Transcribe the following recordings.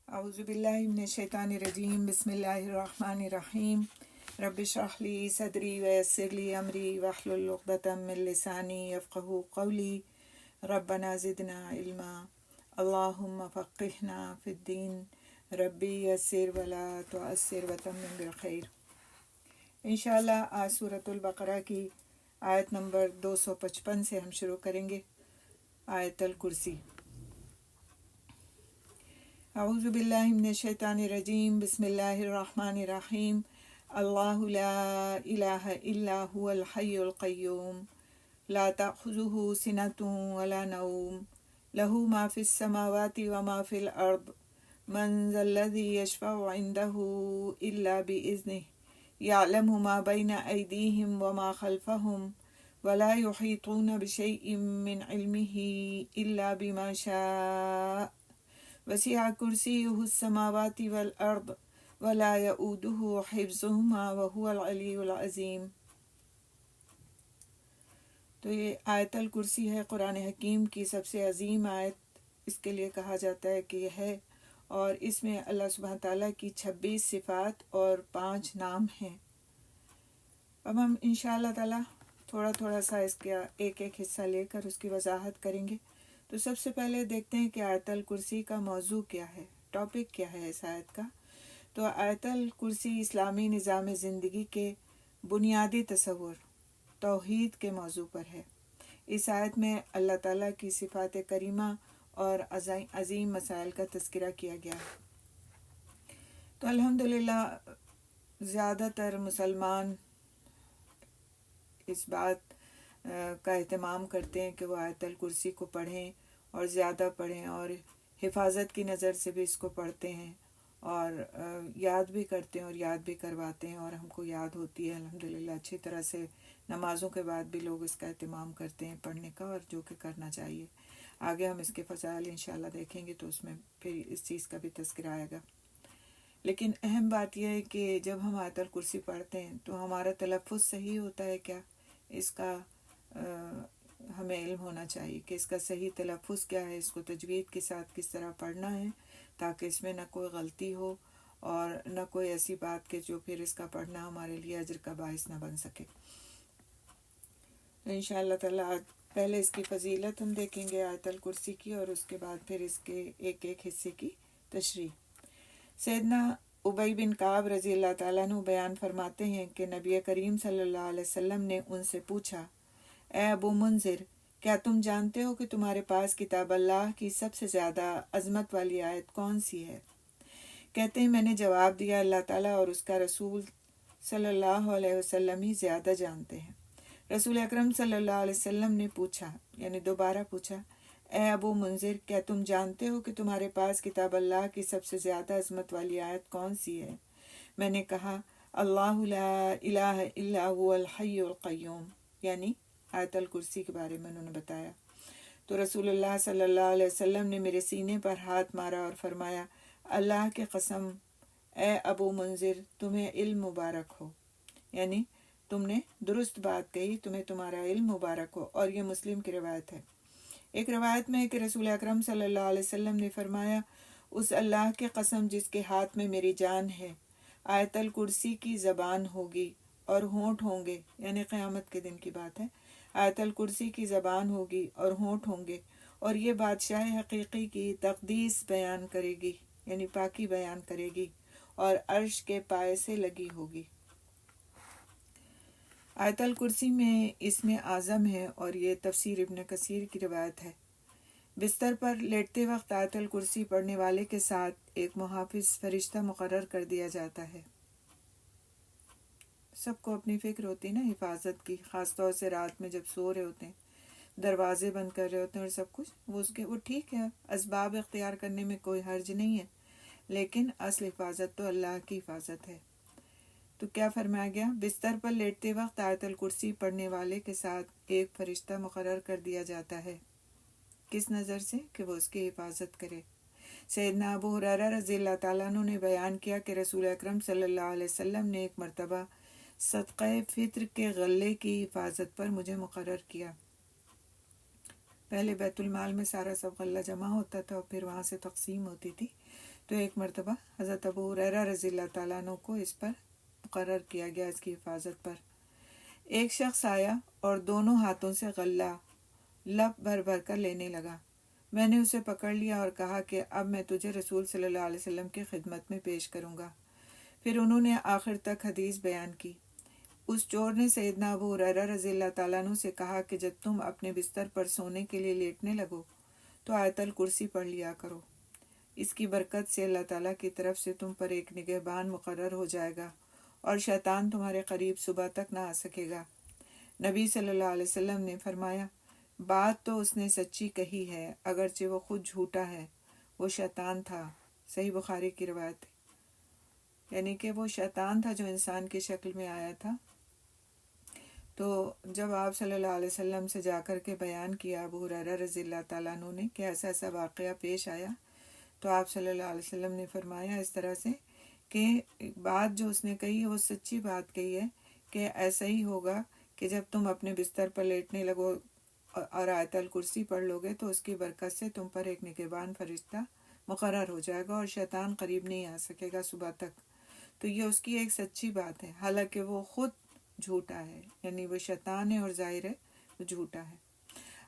اعوذ باللہ من الشیطان الرجیم بسم اللہ الرحمن الرحیم رب اشرح لی صدری ویسر لی امری واحلل عقدۃ من لسانی یفقہوا قولی ربنا زدنا علما اللہم فقہنا فی الدین ربی یسر ولا تعسر وتمم بالخیر۔ انشاءاللہ آج سورۃ البقرہ کی آیت نمبر 255 سے ہم شروع کریں گے۔ آیت الکرسی۔ اعوذ باللہ من الشیطان الرجیم بسم اللہ الرحمن الرحیم اللہ لا الہ الا هو الحی القیوم لا تأخذہ سنۃ ولا نوم لہ ما فی السماوات وما فی الارض من ذا الذی یشفع عنده الا بإذنہ یعلم ما بین ایدیہم وما خلفہم ولا یحیطون بشیء من علمہ الا بما شاء وسع کرسیہ السماوات والارض ولا یؤودہ حفظہما وہو العلی العظیم۔ تو یہ آیت الکرسی ہے قرآن حکیم کی سب سے عظیم آیت، اس کے لیے کہا جاتا ہے کہ یہ ہے، اور اس میں اللہ سبحانہ تعالیٰ کی 26 صفات اور 5 نام ہیں۔ اب ہم انشاءاللہ تعالیٰ تھوڑا تھوڑا سا اس کا ایک ایک حصہ لے کر اس کی وضاحت کریں گے۔ تو سب سے پہلے دیکھتے ہیں کہ آیت الکرسی کا موضوع کیا ہے، ٹاپک کیا ہے اس آیت کا۔ تو آیت الکرسی اسلامی نظام زندگی کے بنیادی تصور توحید کے موضوع پر ہے۔ اس آیت میں اللہ تعالیٰ کی صفات کریمہ اور عظیم مسائل کا تذکرہ کیا گیا ہے۔ تو الحمدللہ زیادہ تر مسلمان اس بات کا اہتمام کرتے ہیں کہ وہ آیت الکرسی کو پڑھیں اور زیادہ پڑھیں، اور حفاظت کی نظر سے بھی اس کو پڑھتے ہیں اور یاد بھی کرتے ہیں اور یاد بھی کرواتے ہیں، اور ہم کو یاد ہوتی ہے الحمدللہ اچھی طرح سے۔ نمازوں کے بعد بھی لوگ اس کا اہتمام کرتے ہیں پڑھنے کا، اور جو کہ کرنا چاہیے۔ آگے ہم اس کے فضائل انشاءاللہ دیکھیں گے تو اس میں پھر اس چیز کا بھی تذکرہ آئے گا۔ لیکن اہم بات یہ ہے کہ جب ہم آیت الکرسی پڑھتے ہیں تو ہمارا تلفظ صحیح ہوتا ہے کیا، اس کا ہمیں علم ہونا چاہیے کہ اس کا صحیح تلفظ کیا ہے، اس کو تجوید کے ساتھ کس طرح پڑھنا ہے تاکہ اس میں نہ کوئی غلطی ہو اور نہ کوئی ایسی بات کہ جو پھر اس کا پڑھنا ہمارے لیے اجر کا باعث نہ بن سکے۔ تو انشاءاللہ تعالیٰ آج پہلے اس کی فضیلت ہم دیکھیں گے آیت الکرسی کی، اور اس کے بعد پھر اس کے ایک ایک حصے کی تشریح۔ سیدنا ابی بن کعب رضی اللہ تعالیٰ عنہ بیان فرماتے ہیں کہ نبی کریم صلی اللہ علیہ وسلم نے ان سے پوچھا، اے ابو منذر، کیا تم جانتے ہو کہ تمہارے پاس کتاب اللہ کی سب سے زیادہ عظمت والی آیت کون سی ہے؟ کہتے ہیں میں نے جواب دیا، اللہ تعالیٰ اور اس کا رسول صلی اللہ علیہ وسلم ہی زیادہ جانتے ہیں۔ رسول اکرم صلی اللہ علیہ وسلم نے پوچھا، یعنی دوبارہ پوچھا، اے ابو منذر، کیا تم جانتے ہو کہ تمہارے پاس کتاب اللہ کی سب سے زیادہ عظمت والی آیت کون سی ہے؟ میں نے کہا، اللہ لا الہ الا هو الحی القیوم، یعنی آیت الکرسی کے بارے میں انہوں نے بتایا۔ تو رسول اللہ صلی اللہ علیہ وسلم نے میرے سینے پر ہاتھ مارا اور فرمایا، اللہ کی قسم اے ابو منذر، تمہیں علم مبارک ہو، یعنی تم نے درست بات کہی، تمہیں تمہارا علم مبارک ہو۔ اور یہ مسلم کی روایت ہے۔ ایک روایت میں ہے کہ رسول اکرم صلی اللہ علیہ وسلم نے فرمایا، اس اللہ کی قسم جس کے ہاتھ میں میری جان ہے، آیت الکرسی کی زبان ہوگی اور ہونٹ ہوں گے، یعنی قیامت کے دن کی بات ہے، آیت الکرسی کی زبان ہوگی اور ہونٹ ہوں گے، اور یہ بادشاہ حقیقی کی تقدیس بیان کرے گی، یعنی پاکی بیان کرے گی، اور عرش کے پائے سے لگی ہوگی۔ آیت الکرسی میں اسم اعظم ہے، اور یہ تفسیر ابن کثیر کی روایت ہے۔ بستر پر لیٹتے وقت آیت الکرسی پڑھنے والے کے ساتھ ایک محافظ فرشتہ مقرر کر دیا جاتا ہے۔ سب کو اپنی فکر ہوتی ہے نا حفاظت کی، خاص طور سے رات میں جب سو رہے ہوتے ہیں، دروازے بند کر رہے ہوتے ہیں اور سب کچھ، وہ ٹھیک ہے، اسباب اختیار کرنے میں کوئی حرج نہیں ہے، لیکن اصل حفاظت تو اللہ کی حفاظت ہے۔ تو کیا فرمایا گیا؟ بستر پر لیٹتے وقت آیت الکرسی پڑھنے والے کے ساتھ ایک فرشتہ مقرر کر دیا جاتا ہے۔ کس نظر سے؟ کہ وہ اس کی حفاظت کرے۔ سیدنا ابو ہریرہ رضی اللہ تعالیٰ عنہ نے بیان کیا کہ رسول اکرم صلی اللہ علیہ وسلم نے ایک مرتبہ صدقہ فطر کے غلے کی حفاظت پر مجھے مقرر کیا۔ پہلے بیت المال میں سارا سب غلہ جمع ہوتا تھا اور پھر وہاں سے تقسیم ہوتی تھی۔ تو ایک مرتبہ حضرت ابو ہریرہ رضی اللہ تعالیٰ عنہ کو اس پر مقرر کیا گیا، اس کی حفاظت پر۔ ایک شخص آیا اور دونوں ہاتھوں سے غلہ لپ بھر بھر کر لینے لگا۔ میں نے اسے پکڑ لیا اور کہا کہ اب میں تجھے رسول صلی اللہ علیہ وسلم کی خدمت میں پیش کروں گا۔ پھر انہوں نے آخر تک حدیث بیان کی۔ اس چور نے سیدنا ابو ہریرہ رضی اللہ تعالیٰ عنہ سے کہا کہ جب تم اپنے بستر پر سونے کے لیے لیٹنے لگو تو آیت الکرسی پڑھ لیا کرو، اس کی برکت سے اللہ تعالیٰ کی طرف سے تم پر ایک نگہبان مقرر ہو جائے گا اور شیطان تمہارے قریب صبح تک نہ آ سکے گا۔ نبی صلی اللہ علیہ وسلم نے فرمایا، بات تو اس نے سچی کہی ہے، اگرچہ وہ خود جھوٹا ہے، وہ شیطان تھا۔ صحیح بخاری کی روایت ہے، یعنی کہ وہ شیطان تھا جو انسان کی شکل میں آیا تھا۔ تو جب آپ صلی اللہ علیہ وسلم سے جا کر کے بیان کیا ابو ہریرہ رضی اللہ تعالیٰ عنہ نے کہ ایسا ایسا واقعہ پیش آیا، تو آپ صلی اللہ علیہ وسلم نے فرمایا اس طرح سے کہ بات جو اس نے کہی ہے وہ سچی بات کہی ہے کہ ایسا ہی ہوگا کہ جب تم اپنے بستر پر لیٹنے لگو اور آیت الکرسی پڑھ لو گے تو اس کی برکت سے تم پر ایک نگہبان فرشتہ مقرر ہو جائے گا اور شیطان قریب نہیں آ سکے گا صبح تک۔ تو یہ اس کی ایک سچی بات ہے، حالانکہ وہ خود جھوٹا ہے، یعنی وہ شیطان ہے اور ظاہر ہے وہ جھوٹا ہے۔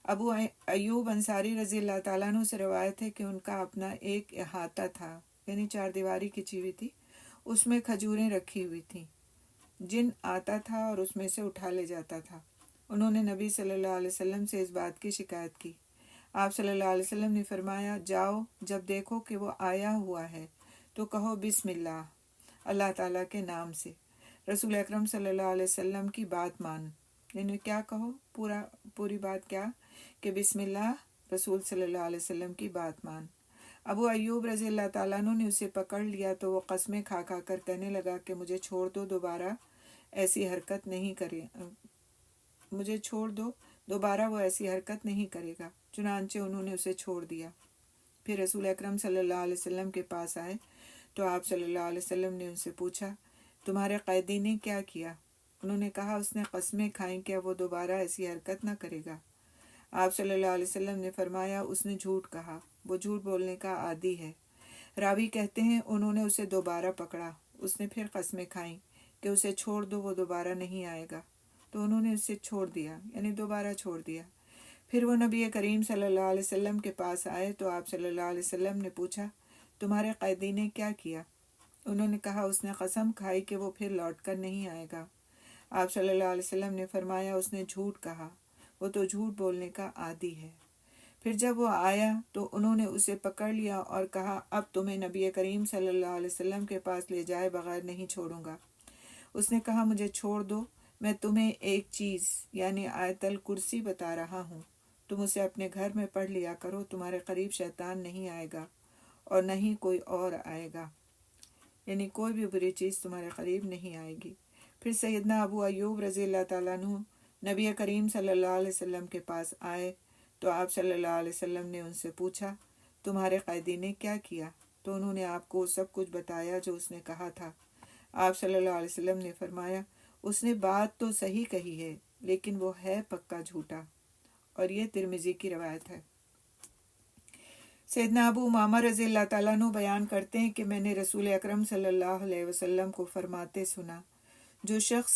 ابو ایوب انصاری رضی اللہ تعالیٰ عنہ سے روایت ہے کہ ان کا اپنا ایک احاطہ تھا، یعنی چار دیواری کھچی ہوئی تھی، اس میں کھجوریں رکھی ہوئی تھیں، جن آتا تھا اور اس میں سے اٹھا لے جاتا تھا۔ انہوں نے نبی صلی اللہ علیہ وسلم سے اس بات کی شکایت کی۔ آپ صلی اللہ علیہ وسلم نے فرمایا، جاؤ، جب دیکھو کہ وہ آیا ہوا ہے تو کہو بسم اللہ، اللہ تعالیٰ کے نام سے، رسول اکرم صلی اللہ علیہ وسلم کی بات مان۔ یعنی کیا کہو، پوری بات کیا کہ بسم اللہ، رسول صلی اللہ علیہ وسلم کی بات مان۔ ابو ایوب رضی اللہ تعالیٰ عنہ نے اسے پکڑ لیا تو وہ قسمیں کھا کھا کر کہنے لگا کہ مجھے چھوڑ دو، دوبارہ ایسی حرکت نہیں کرے، مجھے چھوڑ دو، دوبارہ وہ ایسی حرکت نہیں کرے گا۔ چنانچہ انہوں نے اسے چھوڑ دیا۔ پھر رسول اکرم صلی اللہ علیہ وسلم کے پاس آئے تو آپ صلی اللہ علیہ وسلم نے ان سے پوچھا، تمہارے قیدی نے کیا کیا؟ انہوں نے کہا، اس نے قسمیں کھائیں کہ وہ دوبارہ ایسی حرکت نہ کرے گا۔ آپ صلی اللہ علیہ وسلم نے فرمایا، اس نے جھوٹ کہا، وہ جھوٹ بولنے کا عادی ہے۔ راوی کہتے ہیں انہوں نے اسے دوبارہ پکڑا، اس نے پھر قسمیں کھائیں کہ اسے چھوڑ دو، وہ دوبارہ نہیں آئے گا، تو انہوں نے اسے چھوڑ دیا، یعنی دوبارہ چھوڑ دیا۔ پھر وہ نبی کریم صلی اللہ علیہ وسلم کے پاس آئے تو آپ صلی اللہ علیہ وسلم نے پوچھا، تمہارے قیدی نے کیا کیا؟ انہوں نے کہا، اس نے قسم کھائی کہ وہ پھر لوٹ کر نہیں آئے گا۔ آپ صلی اللہ علیہ وسلم نے فرمایا، اس نے جھوٹ کہا، وہ تو جھوٹ بولنے کا عادی ہے۔ پھر جب وہ آیا تو انہوں نے اسے پکڑ لیا اور کہا، اب تمہیں نبی کریم صلی اللہ علیہ وسلم کے پاس لے جائے بغیر نہیں چھوڑوں گا۔ اس نے کہا، مجھے چھوڑ دو، میں تمہیں ایک چیز یعنی آیت الکرسی بتا رہا ہوں، تم اسے اپنے گھر میں پڑھ لیا کرو، تمہارے قریب شیطان نہیں آئے گا اور نہ ہی کوئی اور آئے گا، یعنی کوئی بھی بری چیز تمہارے قریب نہیں آئے گی۔ پھر سیدنا ابو ایوب رضی اللہ تعالیٰ عنہ نبی کریم صلی اللہ علیہ وسلم کے پاس آئے تو آپ صلی اللہ علیہ وسلم نے ان سے پوچھا، تمہارے قیدی نے کیا کیا؟ تو انہوں نے آپ کو سب کچھ بتایا جو اس نے کہا تھا۔ آپ صلی اللہ علیہ وسلم نے فرمایا، اس نے بات تو صحیح کہی ہے لیکن وہ ہے پکا جھوٹا، اور یہ ترمذی کی روایت ہے۔ سیدنا ابو امامہ رضی اللہ تعالیٰ عنہ بیان کرتے ہیں کہ میں نے رسول اکرم صلی اللہ علیہ وسلم کو فرماتے سنا، جو شخص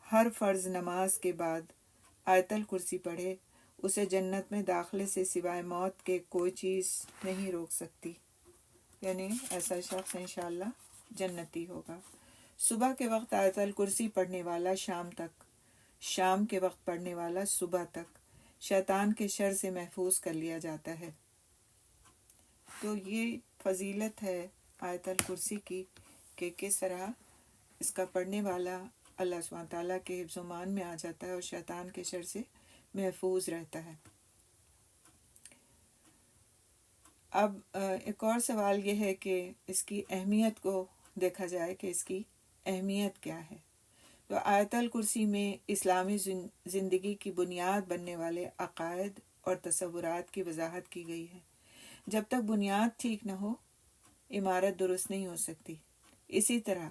ہر فرض نماز کے بعد آیت الکرسی پڑھے، اسے جنت میں داخلے سے سوائے موت کے کوئی چیز نہیں روک سکتی، یعنی ایسا شخص انشاءاللہ جنتی ہوگا۔ صبح کے وقت آیت الکرسی پڑھنے والا شام تک، شام کے وقت پڑھنے والا صبح تک شیطان کے شر سے محفوظ کر لیا جاتا ہے۔ تو یہ فضیلت ہے آیت الکرسی کی کہ کس طرح اس کا پڑھنے والا اللہ سبحانہ تعالیٰ کے حفظ و مان میں آ جاتا ہے اور شیطان کے شر سے محفوظ رہتا ہے۔ اب ایک اور سوال یہ ہے کہ اس کی اہمیت کو دیکھا جائے کہ اس کی اہمیت کیا ہے۔ تو آیت الکرسی میں اسلامی زندگی کی بنیاد بننے والے عقائد اور تصورات کی وضاحت کی گئی ہے۔ جب تک بنیاد ٹھیک نہ ہو، عمارت درست نہیں ہو سکتی۔ اسی طرح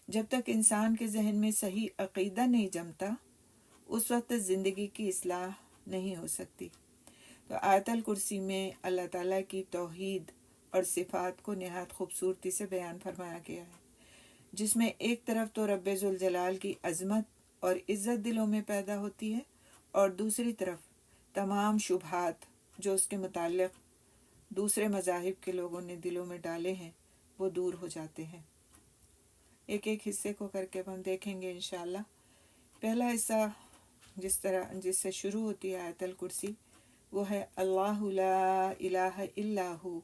جب تک انسان کے ذہن میں صحیح عقیدہ نہیں جمتا، اس وقت زندگی کی اصلاح نہیں ہو سکتی۔ تو آیت الکرسی میں اللہ تعالیٰ کی توحید اور صفات کو نہایت خوبصورتی سے بیان فرمایا گیا ہے، جس میں ایک طرف تو رب ذوالجلال کی عظمت اور عزت دلوں میں پیدا ہوتی ہے، اور دوسری طرف تمام شبہات جو اس کے متعلق دوسرے مذاہب کے لوگوں نے دلوں میں ڈالے ہیں وہ دور ہو جاتے ہیں۔ ایک ایک حصے کو کر کے ہم دیکھیں گے انشاءاللہ۔ پہلا حصہ جس سے شروع ہوتی ہے آیت الکرسی، وہ ہے اللہ لا الہ الا ہو،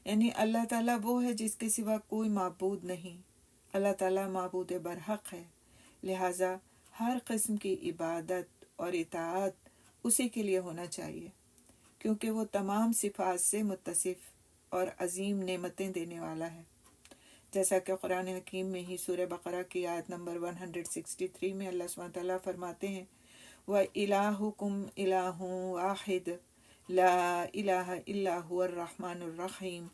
یعنی اللہ تعالیٰ وہ ہے جس کے سوا کوئی معبود نہیں، اللہ تعالیٰ معبود برحق ہے، لہٰذا ہر قسم کی عبادت اور اطاعت اسی کے لیے ہونا چاہیے، کیونکہ وہ تمام صفات سے متصف اور عظیم نعمتیں دینے والا ہے، جیسا کہ قرآن حکیم میں ہی سورہ بقرہ کی آیت نمبر 163 میں اللہ سبحانہ تعالیٰ فرماتے ہیں وَإِلَٰهُكُمْ إِلَٰهٌ وَاحِدٌ لَا إِلَٰهَ إِلَّا هُوَ الرَّحْمَٰنُ الرَّحِيمُ،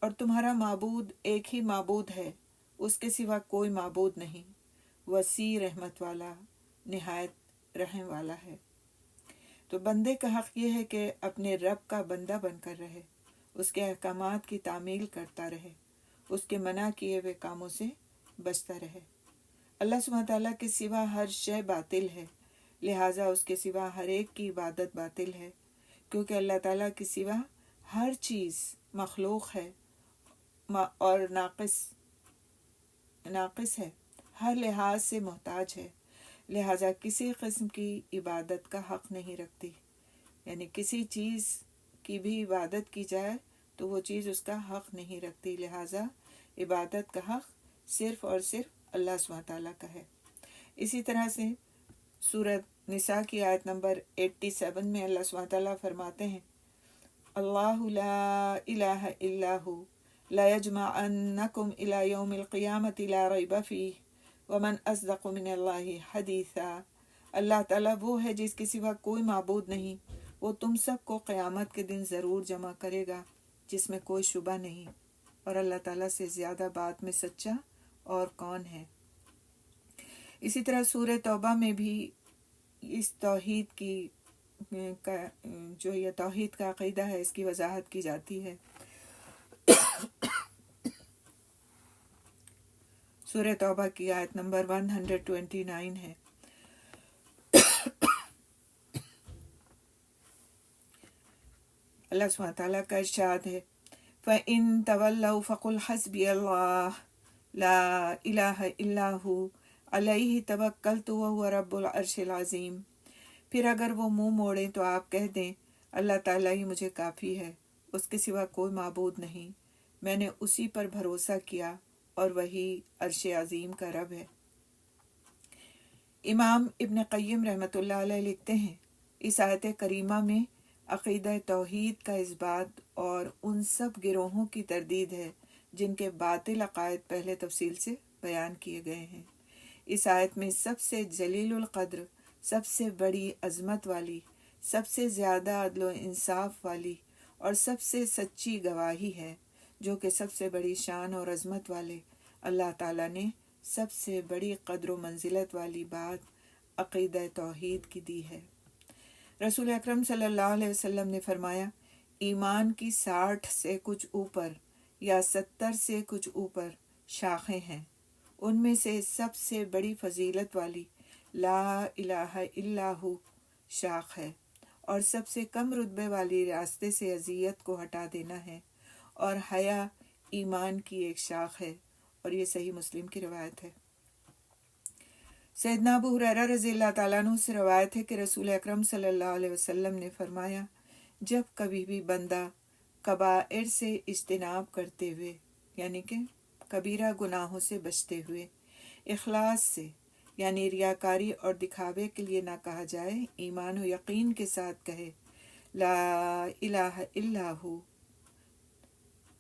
اور تمہارا معبود ایک ہی معبود ہے، اس کے سوا کوئی معبود نہیں، وسیع رحمت والا، نہایت رحم والا ہے۔ تو بندے کا حق یہ ہے کہ اپنے رب کا بندہ بن کر رہے، اس کے احکامات کی تعمیل کرتا رہے، اس کے منع کیے ہوئے کاموں سے بچتا رہے۔ اللہ سبحانہ تعالیٰ کے سوا ہر شے باطل ہے، لہٰذا اس کے سوا ہر ایک کی عبادت باطل ہے، کیونکہ اللہ تعالیٰ کے سوا ہر چیز مخلوق ہے اور ناقص ہے، ہر لحاظ سے محتاج ہے، لہٰذا کسی قسم کی عبادت کا حق نہیں رکھتی، یعنی کسی چیز کی بھی عبادت کی جائے تو وہ چیز اس کا حق نہیں رکھتی، لہٰذا عبادت کا حق صرف اور صرف اللہ سبحانہ تعالیٰ کا ہے۔ اسی طرح سے سورۃ نساء کی آیت نمبر 87 میں اللہ سبحانہ تعالیٰ فرماتے ہیں اللہ لا الہ الا ہو لَيَجْمَعَنَّكُمْ إِلَى يَوْمِ الْقِيَامَةِ لَا رَيْبَ فِيهِ وَمَنْ أَصْدَقُ مِنَ اللَّهِ حَدِيثًا، اللہ تعالیٰ وہ ہے جس کے سوا کوئی معبود نہیں، وہ تم سب کو قیامت کے دن ضرور جمع کرے گا جس میں کوئی شبہ نہیں، اور اللہ تعالیٰ سے زیادہ بات میں سچا اور کون ہے۔ اسی طرح سورہ توبہ میں بھی اس توحید کی جو یہ توحید کا عقیدہ ہے اس کی وضاحت کی جاتی ہے۔ سورہ توبہ کی آیت نمبر 129 ہے، اللہ سبحانہ تعالیٰ کا ارشاد ہے فَإِن تَوَلَّوْا فَقُلْ حَسْبِيَ اللَّهُ لَا إِلَٰهَ إِلَّا هُوَ عَلَيْهِ تَوَكَّلْتُ وَهُوَ رَبُّ الْعَرْشِ الْعَظِيمِ، پھر اگر وہ منہ موڑیں تو آپ کہہ دیں اللہ تعالیٰ ہی مجھے کافی ہے، اس کے سوا کوئی معبود نہیں، میں نے اسی پر بھروسہ کیا اور وہی عرش عظیم کا رب ہے۔ امام ابن قیم رحمۃ اللہ علیہ لکھتے ہیں اس آیت کریمہ میں عقیدہ توحید کا اثبات اور ان سب گروہوں کی تردید ہے جن کے باطل عقائد پہلے تفصیل سے بیان کیے گئے ہیں۔ اس آیت میں سب سے جلیل القدر، سب سے بڑی عظمت والی، سب سے زیادہ عدل و انصاف والی اور سب سے سچی گواہی ہے، جو کہ سب سے بڑی شان اور عظمت والے اللہ تعالیٰ نے سب سے بڑی قدر و منزلت والی بات عقیدہ توحید کی دی ہے۔ رسول اکرم صلی اللہ علیہ وسلم نے فرمایا ایمان کی 60 سے کچھ اوپر یا 70 سے کچھ اوپر شاخیں ہیں، ان میں سے سب سے بڑی فضیلت والی لا الہ الا ہو شاخ ہے، اور سب سے کم رتبے والی راستے سے اذیت کو ہٹا دینا ہے، اور حیا ایمان کی ایک شاخ ہے، اور یہ صحیح مسلم کی روایت ہے۔ سیدنا ابو ہریرہ رضی اللہ تعالیٰ عنہ سے روایت ہے کہ رسول اکرم صلی اللہ علیہ وسلم نے فرمایا جب کبھی بھی بندہ کبائر سے اجتناب کرتے ہوئے، یعنی کہ کبیرہ گناہوں سے بچتے ہوئے، اخلاص سے یعنی ریاکاری اور دکھاوے کے لیے نہ کہا جائے، ایمان و یقین کے ساتھ کہے لا الہ الا ہو،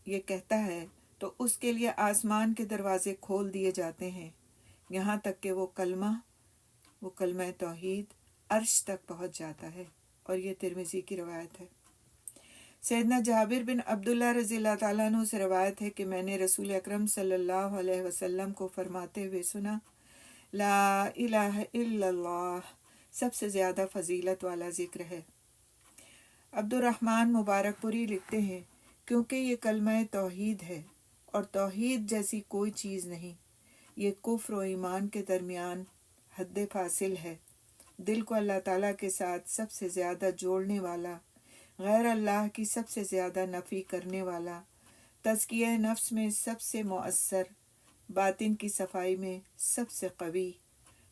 یہ کہتا ہے تو اس کے لیے آسمان کے دروازے کھول دیے جاتے ہیں یہاں تک کہ وہ کلمہ توحید عرش تک پہنچ جاتا ہے، اور یہ ترمذی کی روایت ہے۔ سیدنا جابر بن عبداللہ رضی اللہ تعالیٰ عنہ سے روایت ہے کہ میں نے رسول اکرم صلی اللہ علیہ وسلم کو فرماتے ہوئے سنا لا الہ الا اللہ سب سے زیادہ فضیلت والا ذکر ہے۔ عبد الرحمن مبارک پوری لکھتے ہیں کیونکہ یہ کلمہ توحید ہے اور توحید جیسی کوئی چیز نہیں۔ یہ کفر و ایمان کے درمیان حد فاصل ہے۔ دل کو اللہ تعالیٰ کے ساتھ سب سے زیادہ جوڑنے والا، غیر اللہ کی سب سے زیادہ نفی کرنے والا، تزکیہ نفس میں سب سے مؤثر، باطن کی صفائی میں سب سے قوی،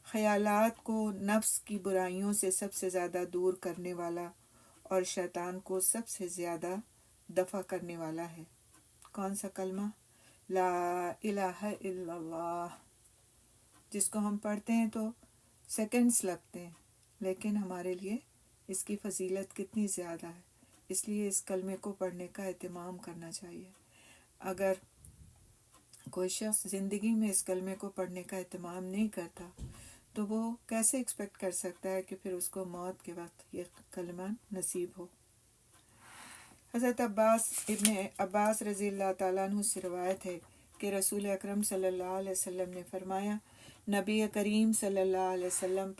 خیالات کو نفس کی برائیوں سے سب سے زیادہ دور کرنے والا اور شیطان کو سب سے زیادہ دفع کرنے والا ہے۔ کون سا کلمہ؟ لا الہ الا اللہ، جس کو ہم پڑھتے ہیں تو سیکنڈز لگتے ہیں، لیکن ہمارے لیے اس کی فضیلت کتنی زیادہ ہے۔ اس لیے اس کلمے کو پڑھنے کا اہتمام کرنا چاہیے۔ اگر کوئی شخص زندگی میں اس کلمے کو پڑھنے کا اہتمام نہیں کرتا تو وہ کیسے ایکسپیکٹ کر سکتا ہے کہ پھر اس کو موت کے وقت یہ کلمہ نصیب ہو۔ حضرت ابن عباس رضی اللہ تعالیٰ عنہ سے روایت ہے کہ رسول اکرم صلی اللہ علیہ وسلم نے فرمایا، نبی کریم صلی اللہ علیہ وسلم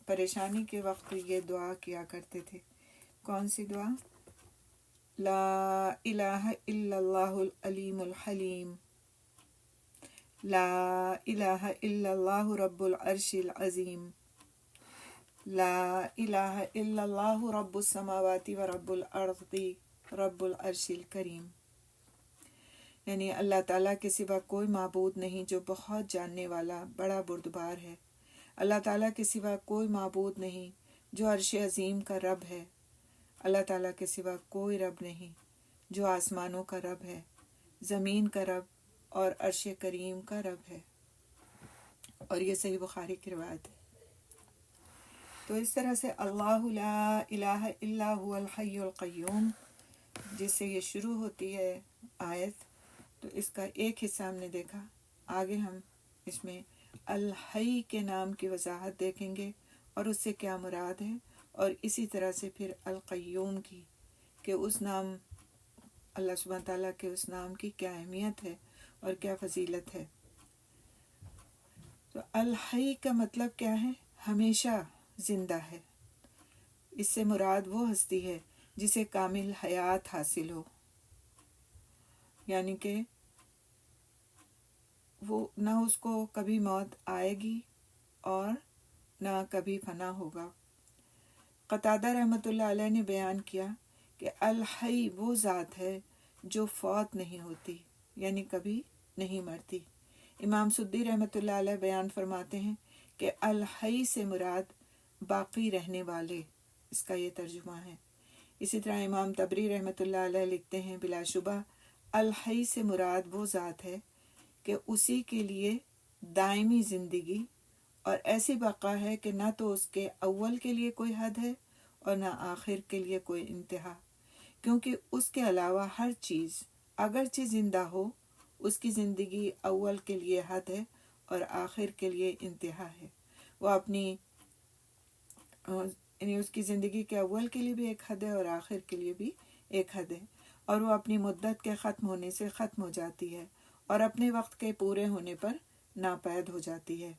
پریشانی کے وقت یہ دعا کیا کرتے تھے۔ کون سی دعا؟ لا الہ الا اللہ العلیم الحلیم، لا الہ الا اللہ رب العرش العظیم، لا الہ الا اللہ رب السماوات و رب الارض رب العرش الکریم۔ یعنی اللہ تعالیٰ کے سوا کوئی معبود نہیں جو بہت جاننے والا، بڑا بردبار ہے۔ اللہ تعالیٰ کے سوا کوئی معبود نہیں جو عرش عظیم کا رب ہے۔ اللہ تعالیٰ کے سوا کوئی رب نہیں جو آسمانوں کا رب ہے، زمین کا رب اور عرش کریم کا رب ہے۔ اور یہ صحیح بخاری کی روایت ہے۔ تو اس طرح سے اللہ لا الہ الا هو الحی القیوم، جس سے یہ شروع ہوتی ہے آیت، تو اس کا ایک حصہ ہم نے دیکھا۔ آگے ہم اس میں الحی کے نام کی وضاحت دیکھیں گے اور اس سے کیا مراد ہے، اور اسی طرح سے پھر القیوم کی، کہ اس نام اللہ سبحانہ تعالیٰ کے اس نام کی کیا اہمیت ہے اور کیا فضیلت ہے۔ تو الحی کا مطلب کیا ہے؟ ہمیشہ زندہ ہے۔ اس سے مراد وہ ہستی ہے جسے کامل حیات حاصل ہو، یعنی کہ وہ نہ اس کو کبھی موت آئے گی اور نہ کبھی فنا ہوگا۔ قتادہ رحمۃ اللہ علیہ نے بیان کیا کہ الحی وہ ذات ہے جو فوت نہیں ہوتی، یعنی کبھی نہیں مرتی۔ امام سدی رحمۃ اللہ علیہ بیان فرماتے ہیں کہ الحی سے مراد باقی رہنے والے، اس کا یہ ترجمہ ہے۔ اسی طرح امام طبری رحمۃ اللہ علیہ لکھتے ہیں، بلا شبہ الحی سے مراد وہ ذات ہے کہ اسی کے لیے دائمی زندگی اور ایسی بقا ہے کہ نہ تو اس کے اول کے لیے کوئی حد ہے اور نہ آخر کے لیے کوئی انتہا، کیونکہ اس کے علاوہ ہر چیز اگرچہ زندہ ہو، اس کی زندگی اول کے لیے حد ہے اور آخر کے لیے انتہا ہے۔ وہ اپنی یعنی اس کی زندگی کے اول کے لیے بھی ایک حد ہے اور آخر کے لیے بھی ایک حد ہے، اور وہ اپنی مدت کے ختم ہونے سے ختم ہو جاتی ہے اور اپنے وقت کے پورے ہونے پر ناپید ہو جاتی ہے۔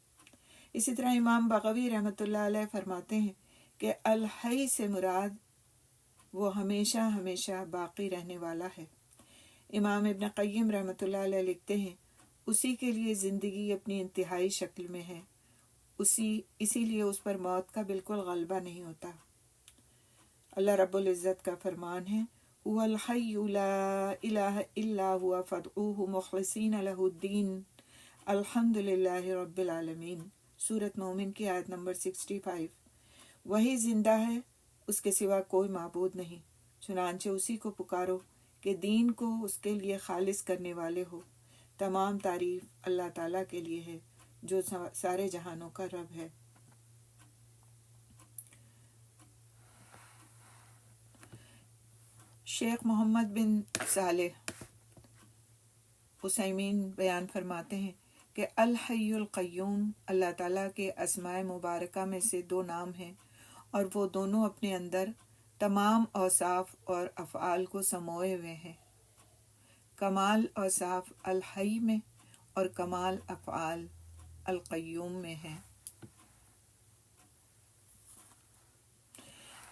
اسی طرح امام بغوی رحمۃ اللہ علیہ فرماتے ہیں کہ الحی سے مراد وہ ہمیشہ ہمیشہ باقی رہنے والا ہے۔ امام ابن قیم رحمۃ اللہ علیہ لکھتے ہیں، اسی کے لیے زندگی اپنی انتہائی شکل میں ہے، اسی لیے اس پر موت کا بالکل غلبہ نہیں ہوتا۔ اللہ رب العزت کا فرمان ہے، هو الحی لا الہ الا هو فادعوہ مخلصین لہ الدین الحمد للہ رب العالمین، سورۃ مومن کی آیت نمبر 65۔ وہی زندہ ہے، اس کے سوا کوئی معبود نہیں، چنانچہ اسی کو پکارو کہ دین کو اس کے لیے خالص کرنے والے ہو۔ تمام تعریف اللہ تعالیٰ کے لیے ہے جو سارے جہانوں کا رب ہے۔ شیخ محمد بن صالح عثیمین بیان فرماتے ہیں کہ الحی القیوم اللہ تعالیٰ کے اسماء مبارکہ میں سے دو نام ہیں، اور وہ دونوں اپنے اندر تمام اوصاف اور افعال کو سموئے ہوئے ہیں۔ کمال اوصاف الحی میں اور کمال افعال القیوم میں ہیں۔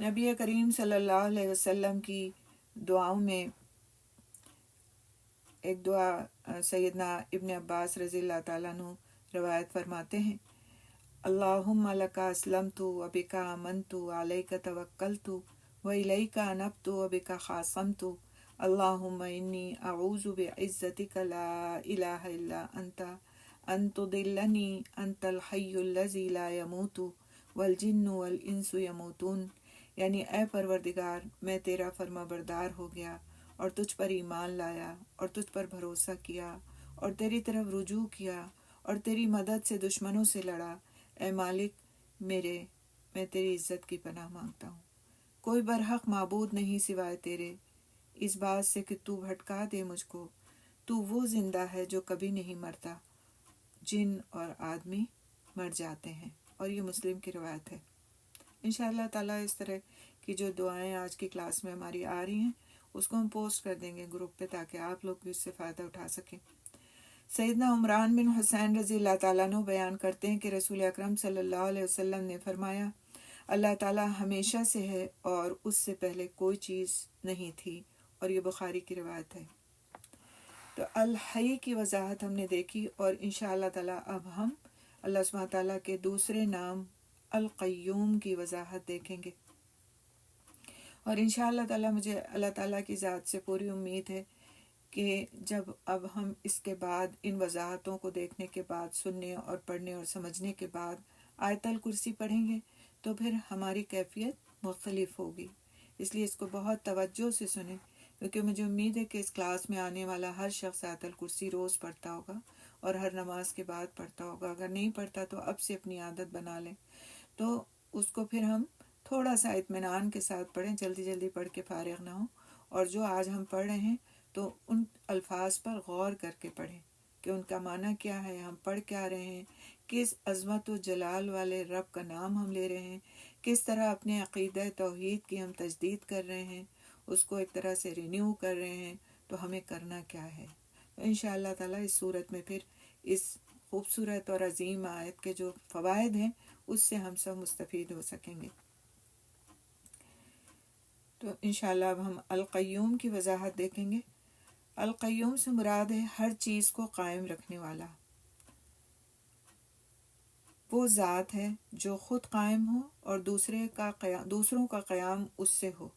نبی کریم صلی اللہ علیہ وسلم کی دعاؤں میں ایک دعا سیدنا ابن عباس رضی اللہ تعالیٰ عنہ روایت فرماتے ہیں، اللہم لکا اسلمت وبکا آمنت علیک توکلت والیک انبت وبک خاصمت اللہم انی اعوذ بعزتک لا الہ الا انت ان تضلنی انت الحی الذی لا یموت والجن والانس یموتون، یعنی اے پروردگار میں تیرا فرما بردار ہو گیا اور تجھ پر ایمان لایا اور تجھ پر بھروسہ کیا اور تیری طرف رجوع کیا اور تیری مدد سے دشمنوں سے لڑا، اے مالک میرے، میں تیری عزت کی پناہ مانگتا ہوں، کوئی برحق معبود نہیں سوائے تیرے، اس بات سے کہ تو بھٹکا دے مجھ کو، تو وہ زندہ ہے جو کبھی نہیں مرتا، جن اور آدمی مر جاتے ہیں۔ اور یہ مسلم کی روایت ہے۔ انشاءاللہ تعالیٰ اس طرح کی جو دعائیں آج کی کلاس میں ہماری آ رہی ہیں اس کو ہم پوسٹ کر دیں گے گروپ پہ تاکہ آپ لوگ بھی اس سے فائدہ اٹھا سکیں۔ سیدنا عمران بن حسین رضی اللہ تعالیٰ عنہ بیان کرتے ہیں کہ رسول اکرم صلی اللہ علیہ وسلم نے فرمایا، اللہ تعالیٰ ہمیشہ سے ہے اور اس سے پہلے کوئی چیز نہیں تھی، اور یہ بخاری کی روایت ہے۔ تو الحی کی وضاحت ہم نے دیکھی، اور انشاءاللہ تعالیٰ اب ہم اللہ سبحانہ تعالیٰ کے دوسرے نام القیوم کی وضاحت دیکھیں گے۔ اور انشاءاللہ تعالیٰ مجھے اللہ تعالیٰ کی ذات سے پوری امید ہے کہ جب اب ہم اس کے بعد ان وضاحتوں کو دیکھنے کے بعد، سننے اور پڑھنے اور سمجھنے کے بعد آیت الکرسی پڑھیں گے تو پھر ہماری کیفیت مختلف ہوگی، اس لیے اس کو بہت توجہ سے سنیں، کیونکہ مجھے امید ہے کہ اس کلاس میں آنے والا ہر شخص آیت الکرسی روز پڑھتا ہوگا اور ہر نماز کے بعد پڑھتا ہوگا۔ اگر نہیں پڑھتا تو اب سے اپنی عادت بنا لیں، تو اس کو پھر ہم تھوڑا سا اطمینان کے ساتھ پڑھیں، جلدی جلدی پڑھ کے فارغ نہ ہوں، اور جو آج ہم پڑھ رہے ہیں تو ان الفاظ پر غور کر کے پڑھیں کہ ان کا معنی کیا ہے، ہم پڑھ کیا رہے ہیں، کس عظمت و جلال والے رب کا نام ہم لے رہے ہیں، کس طرح اپنے عقیدہ توحید کی ہم تجدید کر رہے ہیں، اس کو ایک طرح سے رینیو کر رہے ہیں، تو ہمیں کرنا کیا ہے۔ انشاءاللہ تعالیٰ اس صورت میں پھر اس خوبصورت اور عظیم آیت کے جو فوائد ہیں اس سے ہم سب مستفید ہو سکیں گے۔ تو انشاءاللہ اب ہم القیوم کی وضاحت دیکھیں گے۔ القیوم سے مراد ہے ہر چیز کو قائم رکھنے والا، وہ ذات ہے جو خود قائم ہو اور دوسروں کا قیام اس سے ہو۔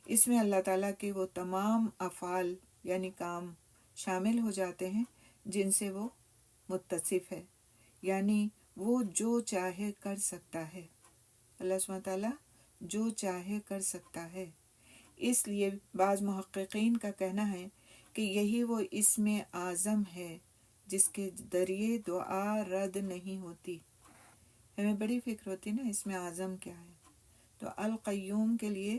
اس میں اللہ تعالیٰ کے وہ تمام افعال یعنی کام شامل ہو جاتے ہیں جن سے وہ متصف ہے، یعنی وہ جو چاہے کر سکتا ہے۔ اللہ سبحانہ تعالیٰ جو چاہے کر سکتا ہے، اس لیے بعض محققین کا کہنا ہے کہ یہی وہ اسم اعظم ہے جس کے ذریعے دعا رد نہیں ہوتی۔ ہمیں بڑی فکر ہوتی نا اسم اعظم کیا ہے، تو القیوم کے لیے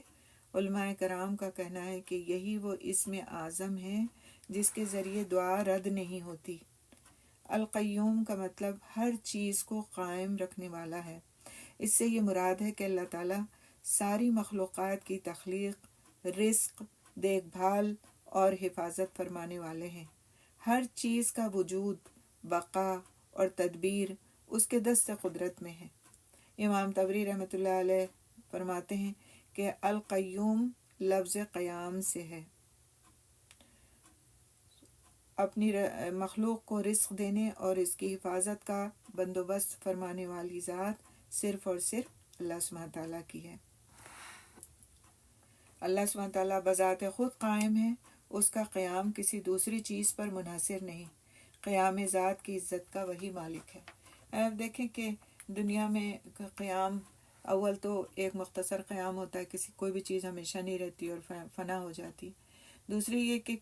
علماء کرام کا کہنا ہے کہ یہی وہ اسم اعظم ہے جس کے ذریعے دعا رد نہیں ہوتی۔ القیوم کا مطلب ہر چیز کو قائم رکھنے والا ہے۔ اس سے یہ مراد ہے کہ اللہ تعالیٰ ساری مخلوقات کی تخلیق، رزق، دیکھ بھال اور حفاظت فرمانے والے ہیں۔ ہر چیز کا وجود، بقا اور تدبیر اس کے دست قدرت میں ہے۔ امام طبری رحمۃ اللہ علیہ فرماتے ہیں کہ القیوم لفظ قیام سے ہے، اپنی مخلوق کو رزق دینے اور اس کی حفاظت کا بندوبست فرمانے والی ذات صرف اور صرف اللہ سبحانہ تعالیٰ کی ہے۔ اللہ سبحانہ تعالیٰ بذات خود قائم ہے، اس کا قیام کسی دوسری چیز پر منحصر نہیں، قیام ذات کی عزت کا وہی مالک ہے۔ اب دیکھیں کہ دنیا میں قیام اول تو ایک مختصر قیام ہوتا ہے، کوئی بھی چیز ہمیشہ نہیں رہتی اور فنا ہو جاتی۔ دوسری یہ کہ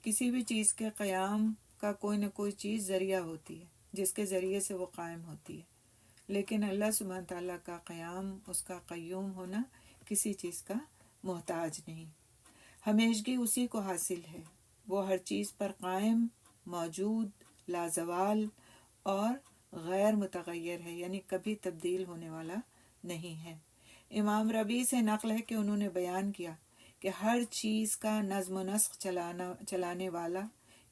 کسی بھی چیز کے قیام کا کوئی نہ کوئی چیز ذریعہ ہوتی ہے جس کے ذریعے سے وہ قائم ہوتی ہے، لیکن اللہ سبحانہ تعالیٰ کا قیام، اس کا قیوم ہونا کسی چیز کا محتاج نہیں، ہمیشگی اسی کو حاصل ہے، وہ ہر چیز پر قائم، موجود، لازوال اور غیر متغیر ہے، یعنی کبھی تبدیل ہونے والا نہیں ہے۔ امام ربیع سے نقل ہے کہ انہوں نے بیان کیا کہ ہر چیز کا نظم و نسق چلانے والا،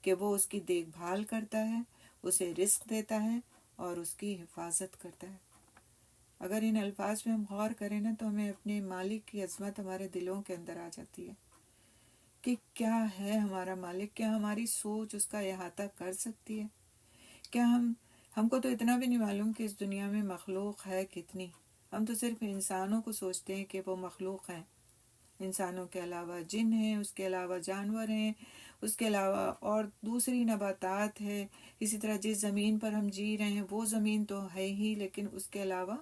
کہ وہ اس کی دیکھ بھال کرتا ہے، اسے رزق دیتا ہے اور اس کی حفاظت کرتا ہے۔ اگر ان الفاظ میں ہم غور کریں نا تو ہمیں اپنے مالک کی عظمت ہمارے دلوں کے اندر آ جاتی ہے کہ کیا ہے ہمارا مالک، کیا ہماری سوچ اس کا احاطہ کر سکتی ہے؟ کیا ہم کو تو اتنا بھی نہیں معلوم کہ اس دنیا میں مخلوق ہے کتنی. ہم تو صرف انسانوں کو سوچتے ہیں کہ وہ مخلوق ہیں. انسانوں کے علاوہ جن ہیں، اس کے علاوہ جانور ہیں، اس کے علاوہ اور دوسری نباتات ہے. اسی طرح جس زمین پر ہم جی رہے ہیں وہ زمین تو ہے ہی، لیکن اس کے علاوہ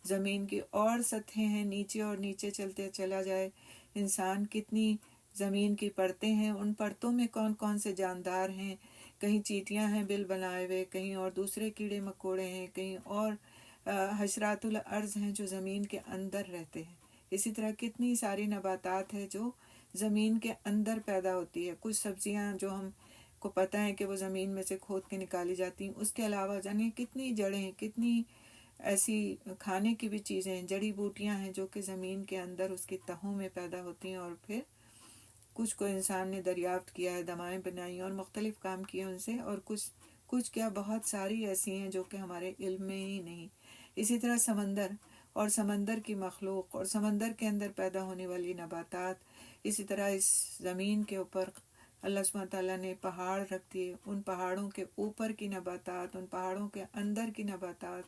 زمین کی اور سطحیں ہیں، نیچے اور نیچے چلتے چلا جائے. انسان کتنی زمین کی پرتیں ہیں، ان پرتوں میں کون کون سے جاندار ہیں. کہیں چیٹیاں ہیں بل بنائے ہوئے، کہیں اور دوسرے کیڑے مکوڑے ہیں، کہیں اور حشرات الارض ہیں جو زمین کے اندر رہتے ہیں. اسی طرح کتنی ساری نباتات ہیں جو زمین کے اندر پیدا ہوتی ہے. کچھ سبزیاں جو ہم کو پتہ ہے کہ وہ زمین میں سے کھود کے نکالی جاتی ہیں. اس کے علاوہ جانے کتنی جڑیں، کتنی ایسی کھانے کی بھی چیزیں ہیں، جڑی بوٹیاں ہیں جو کہ زمین کے اندر اس کی تہوں میں پیدا ہوتی ہیں، اور پھر کچھ کو انسان نے دریافت کیا ہے، دوائیں بنائی اور مختلف کام کیے ان سے، اور کچھ کیا بہت ساری ایسی ہیں جو کہ ہمارے علم میں ہی نہیں. اسی طرح سمندر اور سمندر کی مخلوق اور سمندر کے اندر پیدا ہونے والی نباتات. اسی طرح اس زمین کے اوپر اللہ سبحانہ تعالیٰ نے پہاڑ رکھ دیے، ان پہاڑوں کے اوپر کی نباتات، ان پہاڑوں کے اندر کی نباتات.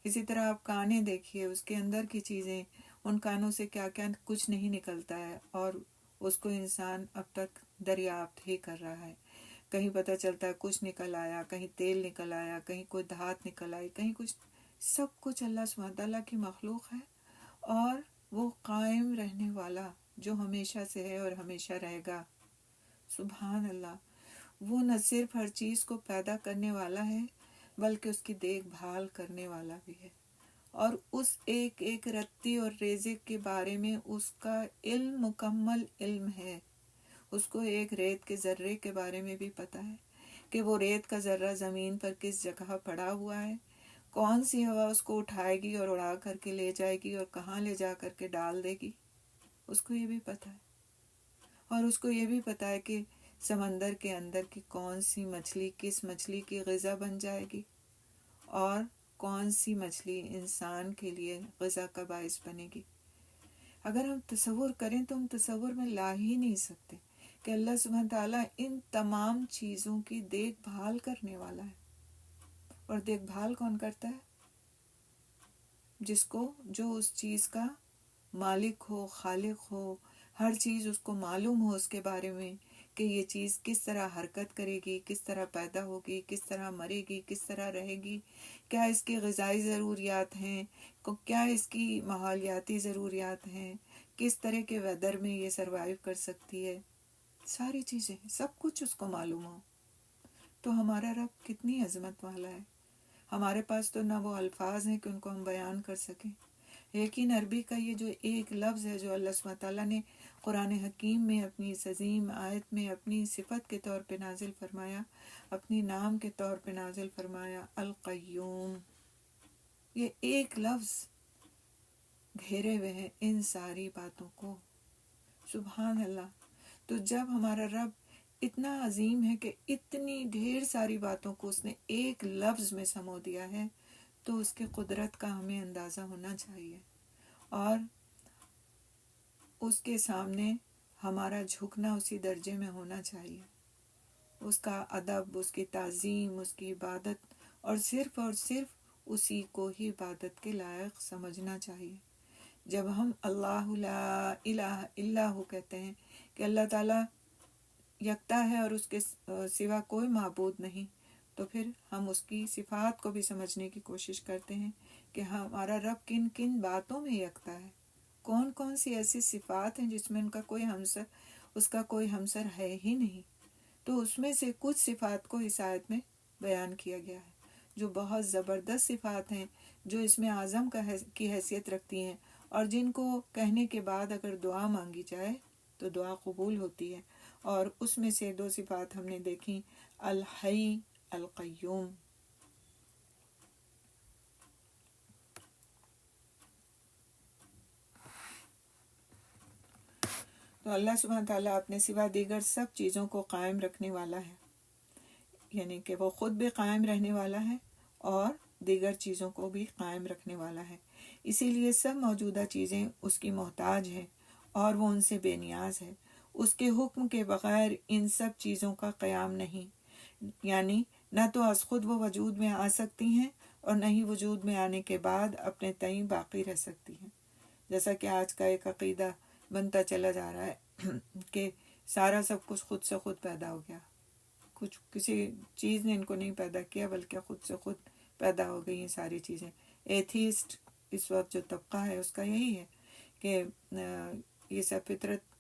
اسی طرح آپ کانیں دیکھیے، اس کے اندر کی چیزیں، ان کانوں سے کیا کیا کچھ نہیں نکلتا ہے، اور اس کو انسان اب تک دریافت ہی کر رہا ہے. کہیں پتہ چلتا ہے کچھ نکل آیا، کہیں تیل نکل آیا، کہیں کوئی دھات نکل آئی، کہیں کچھ. سب کچھ اللہ سبحانہ تعالیٰ کی مخلوق ہے، اور وہ قائم رہنے والا جو ہمیشہ سے ہے اور ہمیشہ رہے گا. سبحان اللہ. وہ نہ صرف ہر چیز کو پیدا کرنے والا ہے بلکہ اس کی دیکھ بھال کرنے والا بھی ہے، اور اس ایک ایک رتی اور ریزے کے بارے میں اس کا علم، مکمل علم ہے. اس کو ایک ریت کے ذرے کے بارے میں بھی پتہ ہے کہ وہ ریت کا ذرہ زمین پر کس جگہ پڑا ہوا ہے، کون سی ہوا اس کو اٹھائے گی اور اڑا کر کے لے جائے گی اور کہاں لے جا کر کے ڈال دے گی. اس کو یہ بھی پتہ ہے. اور اس کو یہ بھی پتہ ہے کہ سمندر کے اندر کی کون سی مچھلی کس مچھلی کی غذا بن جائے گی، اور کون سی مچھلی انسان کے لیے غذا کا باعث بنے گی. اگر ہم تصور کریں تو ہم تصور میں لا ہی نہیں سکتے کہ اللہ سبحانہ تعالیٰ ان تمام چیزوں کی دیکھ بھال کرنے والا ہے. اور دیکھ بھال کون کرتا ہے؟ جو اس چیز کا مالک ہو، خالق ہو، ہر چیز اس کو معلوم ہو اس کے بارے میں کہ یہ چیز کس طرح حرکت کرے گی، کس طرح پیدا ہوگی، کس طرح مرے گی، کس طرح رہے گی، کیا اس کی غذائی ضروریات ہیں، کیا اس کی ماحولیاتی ضروریات ہیں، کس طرح کے ویدر میں یہ سروائیو کر سکتی ہے. ساری چیزیں، سب کچھ اس کو معلوم ہو. تو ہمارا رب کتنی عظمت والا ہے. ہمارے پاس تو نہ وہ الفاظ ہیں کہ ان کو ہم بیان کر سکیں. لیکن عربی کا یہ جو ایک لفظ ہے جو اللہ سبحانہ تعالیٰ نے قرآن حکیم میں اپنی اس عظیم آیت میں اپنی صفت کے طور پہ نازل فرمایا، اپنی نام کے طور پہ نازل فرمایا، القیوم. یہ ایک لفظ گھیرے ہوئے ہیں ان ساری باتوں کو. سبحان اللہ. تو جب ہمارا رب اتنا عظیم ہے کہ اتنی ڈھیر ساری باتوں کو اس نے ایک لفظ میں سمو دیا ہے، تو اس کی قدرت کا ہمیں اندازہ ہونا چاہیے، اور اس کے سامنے ہمارا جھکنا اسی درجے میں ہونا چاہیے. اس کا ادب، اس کی تعظیم، اس کی عبادت، اور صرف اسی کو ہی عبادت کے لائق سمجھنا چاہیے. جب ہم اللہ لا الہ الا ہو کہتے ہیں کہ اللہ تعالیٰ یکتا ہے اور اس کے سوا کوئی معبود نہیں، تو پھر ہم اس کی صفات کو بھی سمجھنے کی کوشش کرتے ہیں کہ ہمارا رب کن کن باتوں میں یکتا ہے، کون کون سی ایسی صفات ہیں جس میں اس کا کوئی ہمسر ہے ہی نہیں. تو اس میں سے کچھ صفات کو اس آیت میں بیان کیا گیا ہے جو بہت زبردست صفات ہیں، جو اس میں اعظم کی حیثیت رکھتی ہیں، اور جن کو کہنے کے بعد اگر دعا مانگی جائے تو دعا قبول ہوتی ہے. اور اس میں سے دو صفات ہم نے دیکھی، الحی، القیوم. تو اللہ سبحانہ تعالیٰ اپنے سوا دیگر سب چیزوں کو قائم رکھنے والا ہے، یعنی کہ وہ خود بھی قائم رہنے والا ہے اور دیگر چیزوں کو بھی قائم رکھنے والا ہے. اسی لیے سب موجودہ چیزیں اس کی محتاج ہیں اور وہ ان سے بے نیاز ہے. اس کے حکم کے بغیر ان سب چیزوں کا قیام نہیں، یعنی نہ تو از خود وہ وجود میں آ سکتی ہیں اور نہ ہی وجود میں آنے کے بعد اپنے تئیں باقی رہ سکتی ہیں۔ جیسا کہ آج کا ایک عقیدہ بنتا چلا جا رہا ہے کہ سارا سب کچھ خود سے خود پیدا ہو گیا، کچھ کسی چیز نے ان کو نہیں پیدا کیا بلکہ خود سے خود پیدا ہو گئی ہیں ساری چیزیں۔ ایتھیسٹ اس وقت جو طبقہ ہے اس کا یہی ہے کہ یہ سب فطرت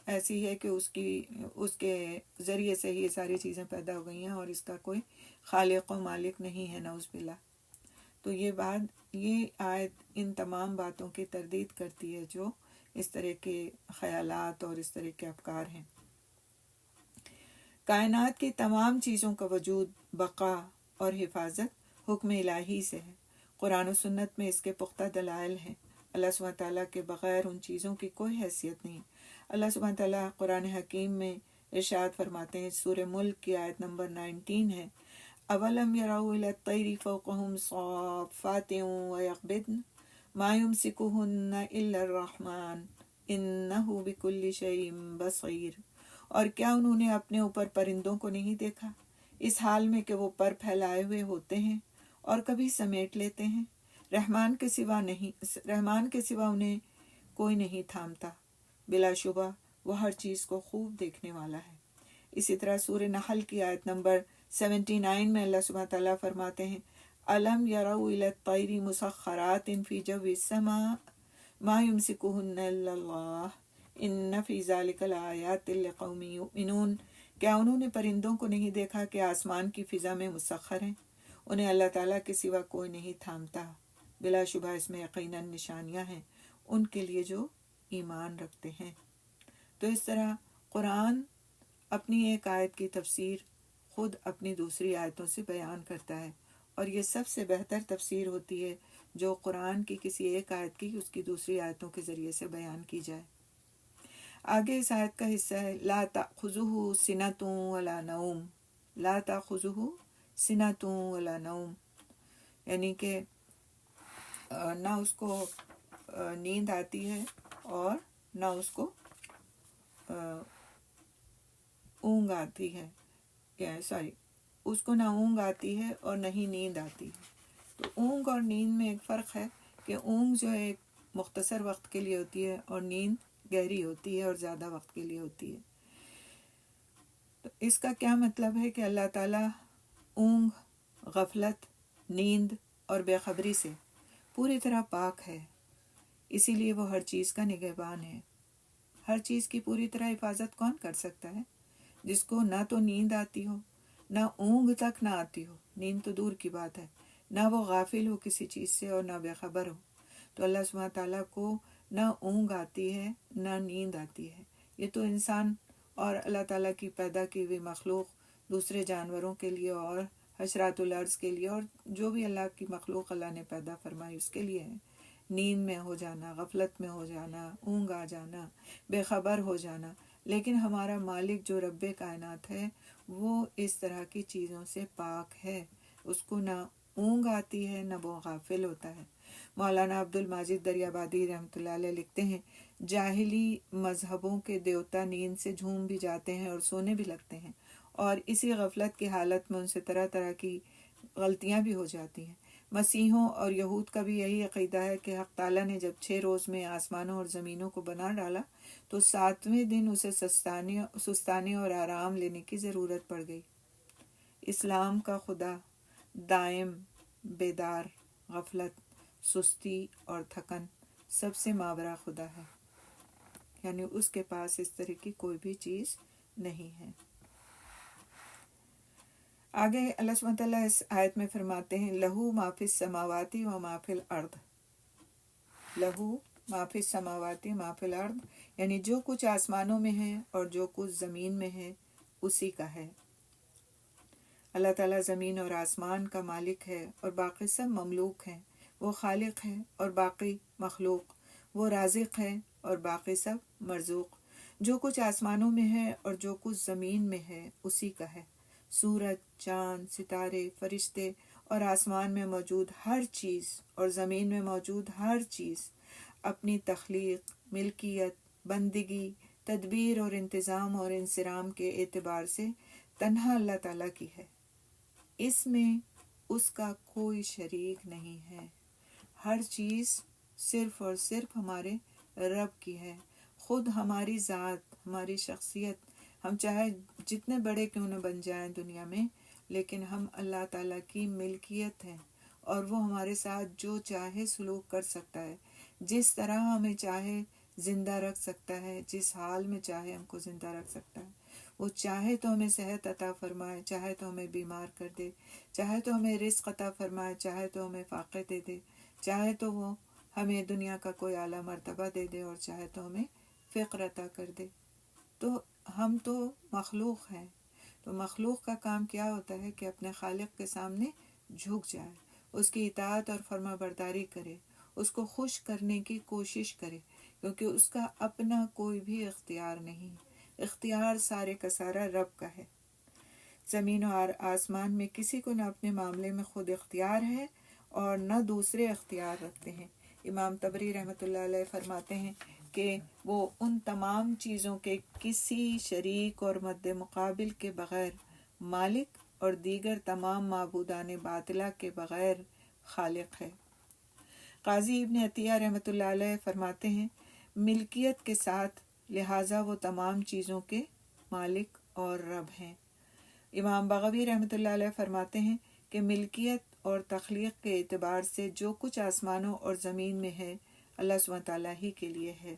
ایسی ہے کہ اس کے ذریعے سے ہی یہ ساری چیزیں پیدا ہو گئی ہیں اور اس کا کوئی خالق و مالک نہیں ہے، نعوذ باللہ۔ تو یہ آیت ان تمام باتوں کی تردید کرتی ہے جو اس طرح کے خیالات اور اس طرح کے افکار ہیں۔ کائنات کی تمام چیزوں کا وجود، بقا اور حفاظت حکم الہی سے ہے۔ قرآن و سنت میں اس کے پختہ دلائل ہیں۔ اللہ سبحانہ تعالیٰ کے بغیر ان چیزوں کی کوئی حیثیت نہیں۔ اللہ سبحانہ تعالیٰ قرآن حکیم میں ارشاد فرماتے ہیں، سورہ ملک کی آیت نمبر 19 ہے، اولم یروا الی الطیر فوقہم صافات ویقبضن ما یمسکہن الا الرحمن انہ بکل شیء بصیر۔ اور کیا انہوں نے اپنے اوپر پرندوں کو نہیں دیکھا اس حال میں کہ وہ پر پھیلائے ہوئے ہوتے ہیں اور کبھی سمیٹ لیتے ہیں، رحمان کے سوا انہیں کوئی نہیں تھامتا، بلا شبہ وہ ہر چیز کو خوب دیکھنے والا ہے۔ اسی طرح سورہ نحل کی آیت نمبر 79 میں اللہ سبحانہ تعالیٰ فرماتے ہیں، الم یروا الی الطیر مسخرات فی جو السماء ما یمسکہن الا اللہ ان فی ذلک لآیات لقوم یؤمنون۔ کیا انہوں نے پرندوں کو نہیں دیکھا کہ آسمان کی فضا میں مسخر ہیں، انہیں اللہ تعالیٰ کے سوا کوئی نہیں تھامتا، بلا شبہ اس میں یقیناً نشانیاں ہیں ان کے لیے جو ایمان رکھتے ہیں۔ تو اس طرح قرآن اپنی ایک آیت کی تفسیر خود اپنی دوسری آیتوں سے بیان کرتا ہے، اور یہ سب سے بہتر تفسیر ہوتی ہے جو قرآن کی کسی ایک آیت کی اس کی دوسری آیتوں کے ذریعے سے بیان کی جائے۔ آگے اس آیت کا حصہ ہے لا تأخذہ سنۃ ولا نوم، لا تأخذہ سنۃ ولا نوم، یعنی کہ نہ اس کو نیند آتی ہے اور نہ اس کو اونگ آتی ہے، اس کو نہ اونگ آتی ہے اور نہ ہی نیند آتی ہے۔ تو اونگ اور نیند میں ایک فرق ہے کہ اونگ جو ہے ایک مختصر وقت کے لیے ہوتی ہے اور نیند گہری ہوتی ہے اور زیادہ وقت کے لیے ہوتی ہے۔ تو اس کا کیا مطلب ہے کہ اللہ تعالیٰ اونگ، غفلت، نیند اور بے خبری سے پوری طرح پاک ہے، اسی لیے وہ ہر چیز کا نگہبان ہے۔ ہر چیز کی پوری طرح حفاظت کون کر سکتا ہے؟ جس کو نہ تو نیند آتی ہو، نہ اونگ تک نہ آتی ہو، نیند تو دور کی بات ہے، نہ وہ غافل ہو کسی چیز سے اور نہ بے خبر ہو۔ تو اللہ سبحانہ تعالیٰ کو نہ اونگ آتی ہے نہ نیند آتی ہے۔ یہ تو انسان اور اللہ تعالیٰ کی پیدا کی ہوئی مخلوق دوسرے جانوروں کے لیے اور حشرات الارض کے لیے اور جو بھی اللہ کی مخلوق اللہ نے پیدا فرمائی اس کے لیے ہے۔ نیند میں ہو جانا، غفلت میں ہو جانا، اونگ آ جانا، بے خبر ہو جانا، لیکن ہمارا مالک جو رب کائنات ہے وہ اس طرح کی چیزوں سے پاک ہے، اس کو نہ اونگ آتی ہے نہ وہ غافل ہوتا ہے۔ مولانا عبد الماجد دریابادی رحمۃ اللہ علیہ لکھتے ہیں، جاہلی مذہبوں کے دیوتا نیند سے جھوم بھی جاتے ہیں اور سونے بھی لگتے ہیں، اور اسی غفلت کی حالت میں ان سے طرح طرح کی غلطیاں بھی ہو جاتی ہیں۔ مسیحوں اور یہود کا بھی یہی عقیدہ ہے کہ حق تعالیٰ نے جب 6 روز میں آسمانوں اور زمینوں کو بنا ڈالا تو 7ویں دن اسے سستانے اور آرام لینے کی ضرورت پڑ گئی۔ اسلام کا خدا دائم بیدار، غفلت، سستی اور تھکن سب سے ماورا خدا ہے، یعنی اس کے پاس اس طرح کی کوئی بھی چیز نہیں ہے۔ آگے اللہ سبحانہ تعالیٰ اس آیت میں فرماتے ہیں، لہو ما فی السماوات و ما فی الارض، لہو ما فی السماوات ما فی الارض، یعنی جو کچھ آسمانوں میں ہے اور جو کچھ زمین میں ہے اسی کا ہے۔ اللہ تعالیٰ زمین اور آسمان کا مالک ہے اور باقی سب مملوک ہیں، وہ خالق ہے اور باقی مخلوق، وہ رازق ہے اور باقی سب مرزوق۔ جو کچھ آسمانوں میں ہے اور جو کچھ زمین میں ہے اسی کا ہے۔ سورج، چاند، ستارے، فرشتے اور آسمان میں موجود ہر چیز اور زمین میں موجود ہر چیز اپنی تخلیق، ملکیت، بندگی، تدبیر اور انتظام اور انصرام کے اعتبار سے تنہا اللہ تعالیٰ کی ہے، اس میں اس کا کوئی شریک نہیں ہے۔ ہر چیز صرف اور صرف ہمارے رب کی ہے۔ خود ہماری ذات، ہماری شخصیت، ہم چاہے جتنے بڑے کیوں نہ بن جائیں دنیا میں، لیکن ہم اللہ تعالیٰ کی ملکیت ہیں، اور وہ ہمارے ساتھ جو چاہے سلوک کر سکتا ہے، جس طرح ہمیں چاہے زندہ رکھ سکتا ہے، جس حال میں چاہے ہم کو زندہ رکھ سکتا ہے۔ وہ چاہے تو ہمیں صحت عطا فرمائے، چاہے تو ہمیں بیمار کر دے، چاہے تو ہمیں رزق عطا فرمائے، چاہے تو ہمیں فاقے دے دے، چاہے تو وہ ہمیں دنیا کا کوئی اعلیٰ مرتبہ دے دے، اور چاہے تو ہمیں فقر عطا کر دے۔ تو ہم تو مخلوق ہیں، تو مخلوق کا کام کیا ہوتا ہے کہ اپنے خالق کے سامنے جھک جائے، اس کی اطاعت اور فرما برداری کرے، اس کو خوش کرنے کی کوشش کرے، کیونکہ اس کا اپنا کوئی بھی اختیار نہیں، اختیار سارے کا سارا رب کا ہے۔ زمین اور آسمان میں کسی کو نہ اپنے معاملے میں خود اختیار ہے اور نہ دوسرے اختیار رکھتے ہیں۔ امام طبری رحمۃ اللہ علیہ فرماتے ہیں کہ وہ ان تمام چیزوں کے کسی شریک اور مد مقابل کے بغیر مالک اور دیگر تمام معبودان باطلہ کے بغیر خالق ہے۔ قاضی ابن عطیہ رحمۃ اللہ علیہ فرماتے ہیں ملکیت کے ساتھ لہٰذا وہ تمام چیزوں کے مالک اور رب ہیں۔ امام بغوی رحمۃ اللہ علیہ فرماتے ہیں کہ ملکیت اور تخلیق کے اعتبار سے جو کچھ آسمانوں اور زمین میں ہے اللہ سبحانہ تعالیٰ ہی کے لیے ہے۔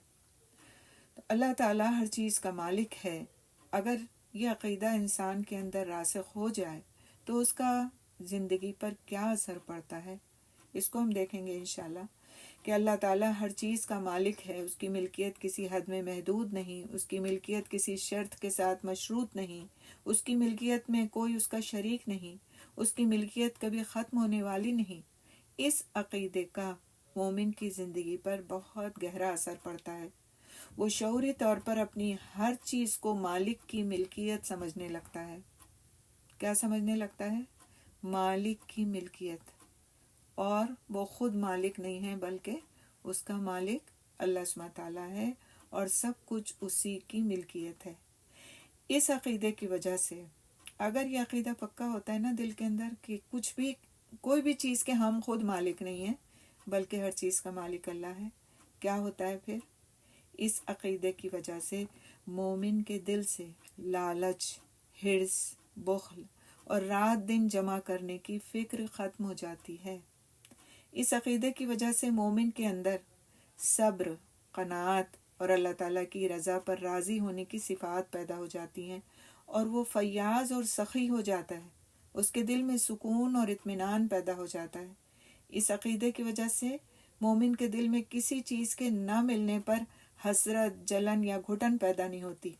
تو اللہ تعالیٰ ہر چیز کا مالک ہے۔ اگر یہ عقیدہ انسان کے اندر راسخ ہو جائے تو اس کا زندگی پر کیا اثر پڑتا ہے، اس کو ہم دیکھیں گے انشاءاللہ، کہ اللہ تعالیٰ ہر چیز کا مالک ہے، اس کی ملکیت کسی حد میں محدود نہیں، اس کی ملکیت کسی شرط کے ساتھ مشروط نہیں، اس کی ملکیت میں کوئی اس کا شریک نہیں، اس کی ملکیت کبھی ختم ہونے والی نہیں۔ اس عقیدے کا مومن کی زندگی پر بہت گہرا اثر پڑتا ہے۔ وہ شعوری طور پر اپنی ہر چیز کو مالک کی ملکیت سمجھنے لگتا ہے۔ کیا سمجھنے لگتا ہے؟ مالک کی ملکیت، اور وہ خود مالک نہیں ہے بلکہ اس کا مالک اللہ سبحانہ تعالیٰ ہے، اور سب کچھ اسی کی ملکیت ہے۔ اس عقیدے کی وجہ سے اگر یہ عقیدہ پکا ہوتا ہے نا دل کے اندر کہ کچھ بھی، کوئی بھی چیز کے ہم خود مالک نہیں ہیں بلکہ ہر چیز کا مالک اللہ ہے، کیا ہوتا ہے پھر؟ اس عقیدے کی وجہ سے مومن کے دل سے لالچ، حرص، بخل اور رات دن جمع کرنے کی فکر ختم ہو جاتی ہے۔ اس عقیدے کی وجہ سے مومن کے اندر صبر، قناعت اور اللہ تعالیٰ کی رضا پر راضی ہونے کی صفات پیدا ہو جاتی ہیں، اور وہ فیاض اور سخی ہو جاتا ہے، اس کے دل میں سکون اور اطمینان پیدا ہو جاتا ہے۔ اس عقیدے کی وجہ سے مومن کے دل میں کسی چیز کے نہ ملنے پر حسرت، جلن یا گھٹن پیدا نہیں ہوتی۔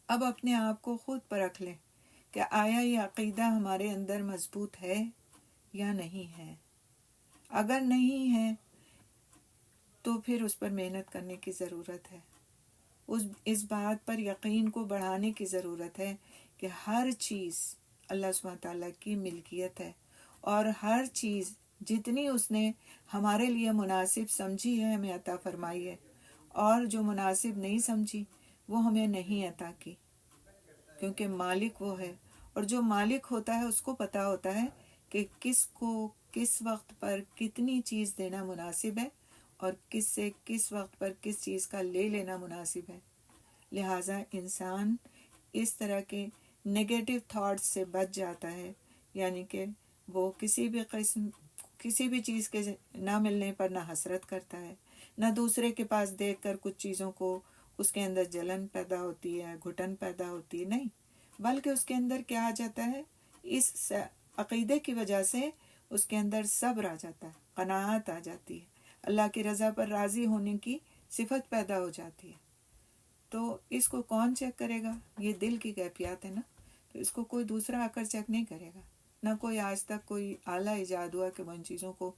اب اپنے آپ کو خود پرکھ لیں کہ آیا یہ عقیدہ ہمارے اندر مضبوط ہے یا نہیں ہے۔ اگر نہیں ہے تو پھر اس پر محنت کرنے کی ضرورت ہے، اس بات پر یقین کو بڑھانے کی ضرورت ہے کہ ہر چیز اللہ سبحانہ تعالیٰ کی ملکیت ہے، اور ہر چیز جتنی اس نے ہمارے لیے مناسب سمجھی ہے ہمیں عطا فرمائی ہے، اور جو مناسب نہیں سمجھی وہ ہمیں نہیں عطا کی، کیونکہ مالک وہ ہے، اور جو مالک ہوتا ہے اس کو پتہ ہوتا ہے کہ کس کو کس وقت پر کتنی چیز دینا مناسب ہے اور کس سے کس وقت پر کس چیز کا لے لینا مناسب ہے۔ لہٰذا انسان اس طرح کے نگیٹو تھاٹس سے بچ جاتا ہے، یعنی کہ وہ کسی بھی چیز کے نہ ملنے پر نہ حسرت کرتا ہے، نہ دوسرے کے پاس دیکھ کر کچھ چیزوں کو اس کے اندر جلن پیدا ہوتی ہے، گھٹن پیدا ہوتی ہے، نہیں، بلکہ اس کے اندر کیا آ جاتا ہے؟ اس عقیدے کی وجہ سے اس کے اندر صبر آ جاتا ہے، قناعت آ جاتی ہے، اللہ کی رضا پر راضی ہونے کی صفت پیدا ہو جاتی ہے۔ تو اس کو کون چیک کرے گا؟ یہ دل کی کیفیات ہے نا، تو اس کو کوئی دوسرا آ کر چیک نہیں کرے گا، نہ کوئی آج تک کوئی اعلیٰ ایجاد ہوا کہ وہ ان چیزوں کو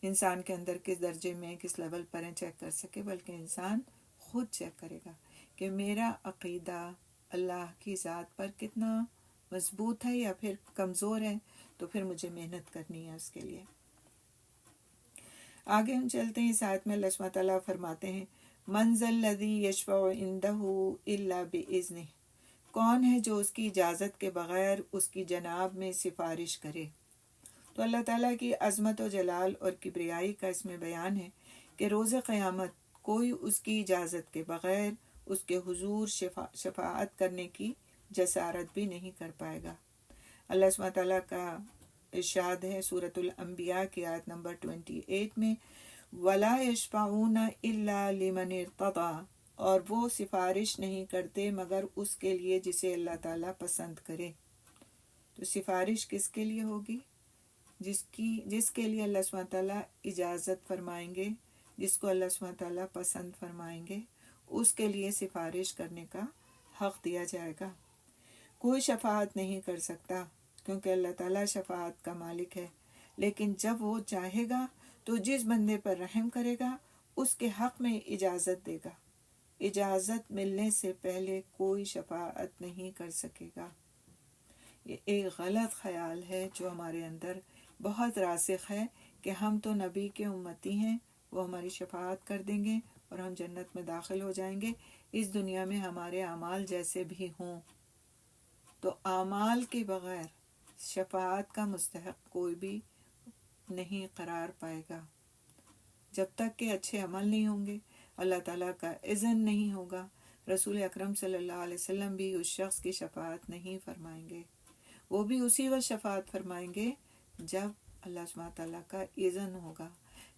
انسان کے اندر کس درجے میں کس لیول پر ہیں چیک کر سکے، بلکہ انسان خود چیک کرے گا کہ میرا عقیدہ اللہ کی ذات پر کتنا مضبوط ہے یا پھر کمزور ہے، تو پھر مجھے محنت کرنی ہے اس کے لیے۔ آگے ہم چلتے ہیں، اس آیت میں اللہ سبحانہ تعالیٰ فرماتے ہیں من ذا الذی یشفع عندہ الا بإذنہ، کون ہے جو اس کی اجازت کے بغیر اس کی جناب میں سفارش کرے۔ تو اللہ تعالیٰ کی عظمت و جلال اور کبریائی کا اس میں بیان ہے کہ روز قیامت کوئی اس کی اجازت کے بغیر اس کے حضور شفاعت کرنے کی جسارت بھی نہیں کر پائے گا۔ اللہ سبحانہ تعالیٰ کا ارشاد ہے سورۃ الانبیاء کی آیت نمبر 28 میں، وَلَا يَشْفَعُونَ إِلَّا لِمَنِ ارْتَضَىٰ، اور وہ سفارش نہیں کرتے مگر اس کے لیے جسے اللہ تعالیٰ پسند کرے۔ تو سفارش کس کے لیے ہوگی؟ جس کے لیے اللہ سبحانہ تعالیٰ اجازت فرمائیں گے، جس کو اللہ سبحانہ تعالیٰ پسند فرمائیں گے، اس کے لیے سفارش کرنے کا حق دیا جائے گا۔ کوئی شفاعت نہیں کر سکتا کیونکہ اللہ تعالیٰ شفاعت کا مالک ہے، لیکن جب وہ چاہے گا تو جس بندے پر رحم کرے گا اس کے حق میں اجازت دے گا۔ اجازت ملنے سے پہلے کوئی شفاعت نہیں کر سکے گا۔ یہ ایک غلط خیال ہے جو ہمارے اندر بہت راسخ ہے کہ ہم تو نبی کے امتی ہیں، وہ ہماری شفاعت کر دیں گے اور ہم جنت میں داخل ہو جائیں گے، اس دنیا میں ہمارے اعمال جیسے بھی ہوں۔ تو اعمال کے بغیر شفاعت کا مستحق کوئی بھی نہیں قرار پائے گا۔ جب تک کہ اچھے عمل نہیں ہوں گے، اللہ تعالیٰ کا اذن نہیں ہوگا، رسول اکرم صلی اللہ علیہ وسلم بھی اس شخص کی شفاعت نہیں فرمائیں گے۔ وہ بھی اسی وقت شفاعت فرمائیں گے جب اللہ سبحانہ تعالیٰ کا اذن ہوگا۔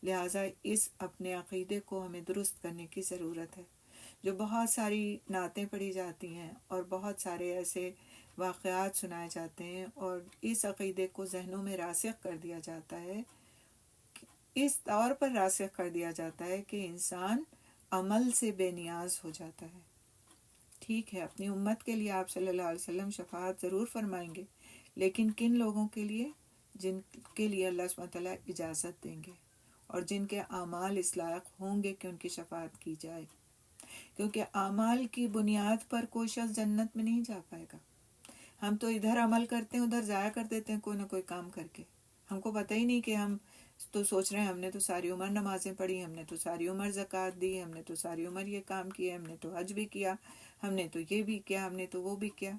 لہٰذا اس اپنے عقیدے کو ہمیں درست کرنے کی ضرورت ہے۔ جو بہت ساری نعتیں پڑھی جاتی ہیں اور بہت سارے ایسے واقعات سنائے جاتے ہیں اور اس عقیدے کو ذہنوں میں راسخ کر دیا جاتا ہے، اس طور پر راسخ کر دیا جاتا ہے کہ انسان عمل سے بے نیاز ہو جاتا ہے۔ ٹھیک ہے، اپنی امت کے لیے آپ صلی اللہ علیہ وسلم شفاعت ضرور فرمائیں گے، لیکن کن لوگوں کے لیے؟ جن کے لیے اللہ سبحانہ تعالیٰ اجازت دیں گے اور جن کے اعمال اس لائق ہوں گے کہ ان کی شفاعت کی جائے، کیونکہ اعمال کی بنیاد پر کوئی شخص جنت میں نہیں جا پائے گا۔ ہم تو ادھر عمل کرتے ہیں، ادھر ضائع کر دیتے ہیں کوئی نہ کوئی کام کر کے، ہم کو پتہ ہی نہیں کہ ہم تو سوچ رہے ہیں ہم نے تو ساری عمر نمازیں پڑھی، ہم نے تو ساری عمر زکوٰۃ دی، ہم نے تو ساری عمر یہ کام کیا، ہم نے تو حج بھی کیا، ہم نے تو یہ بھی کیا، ہم نے تو وہ بھی کیا،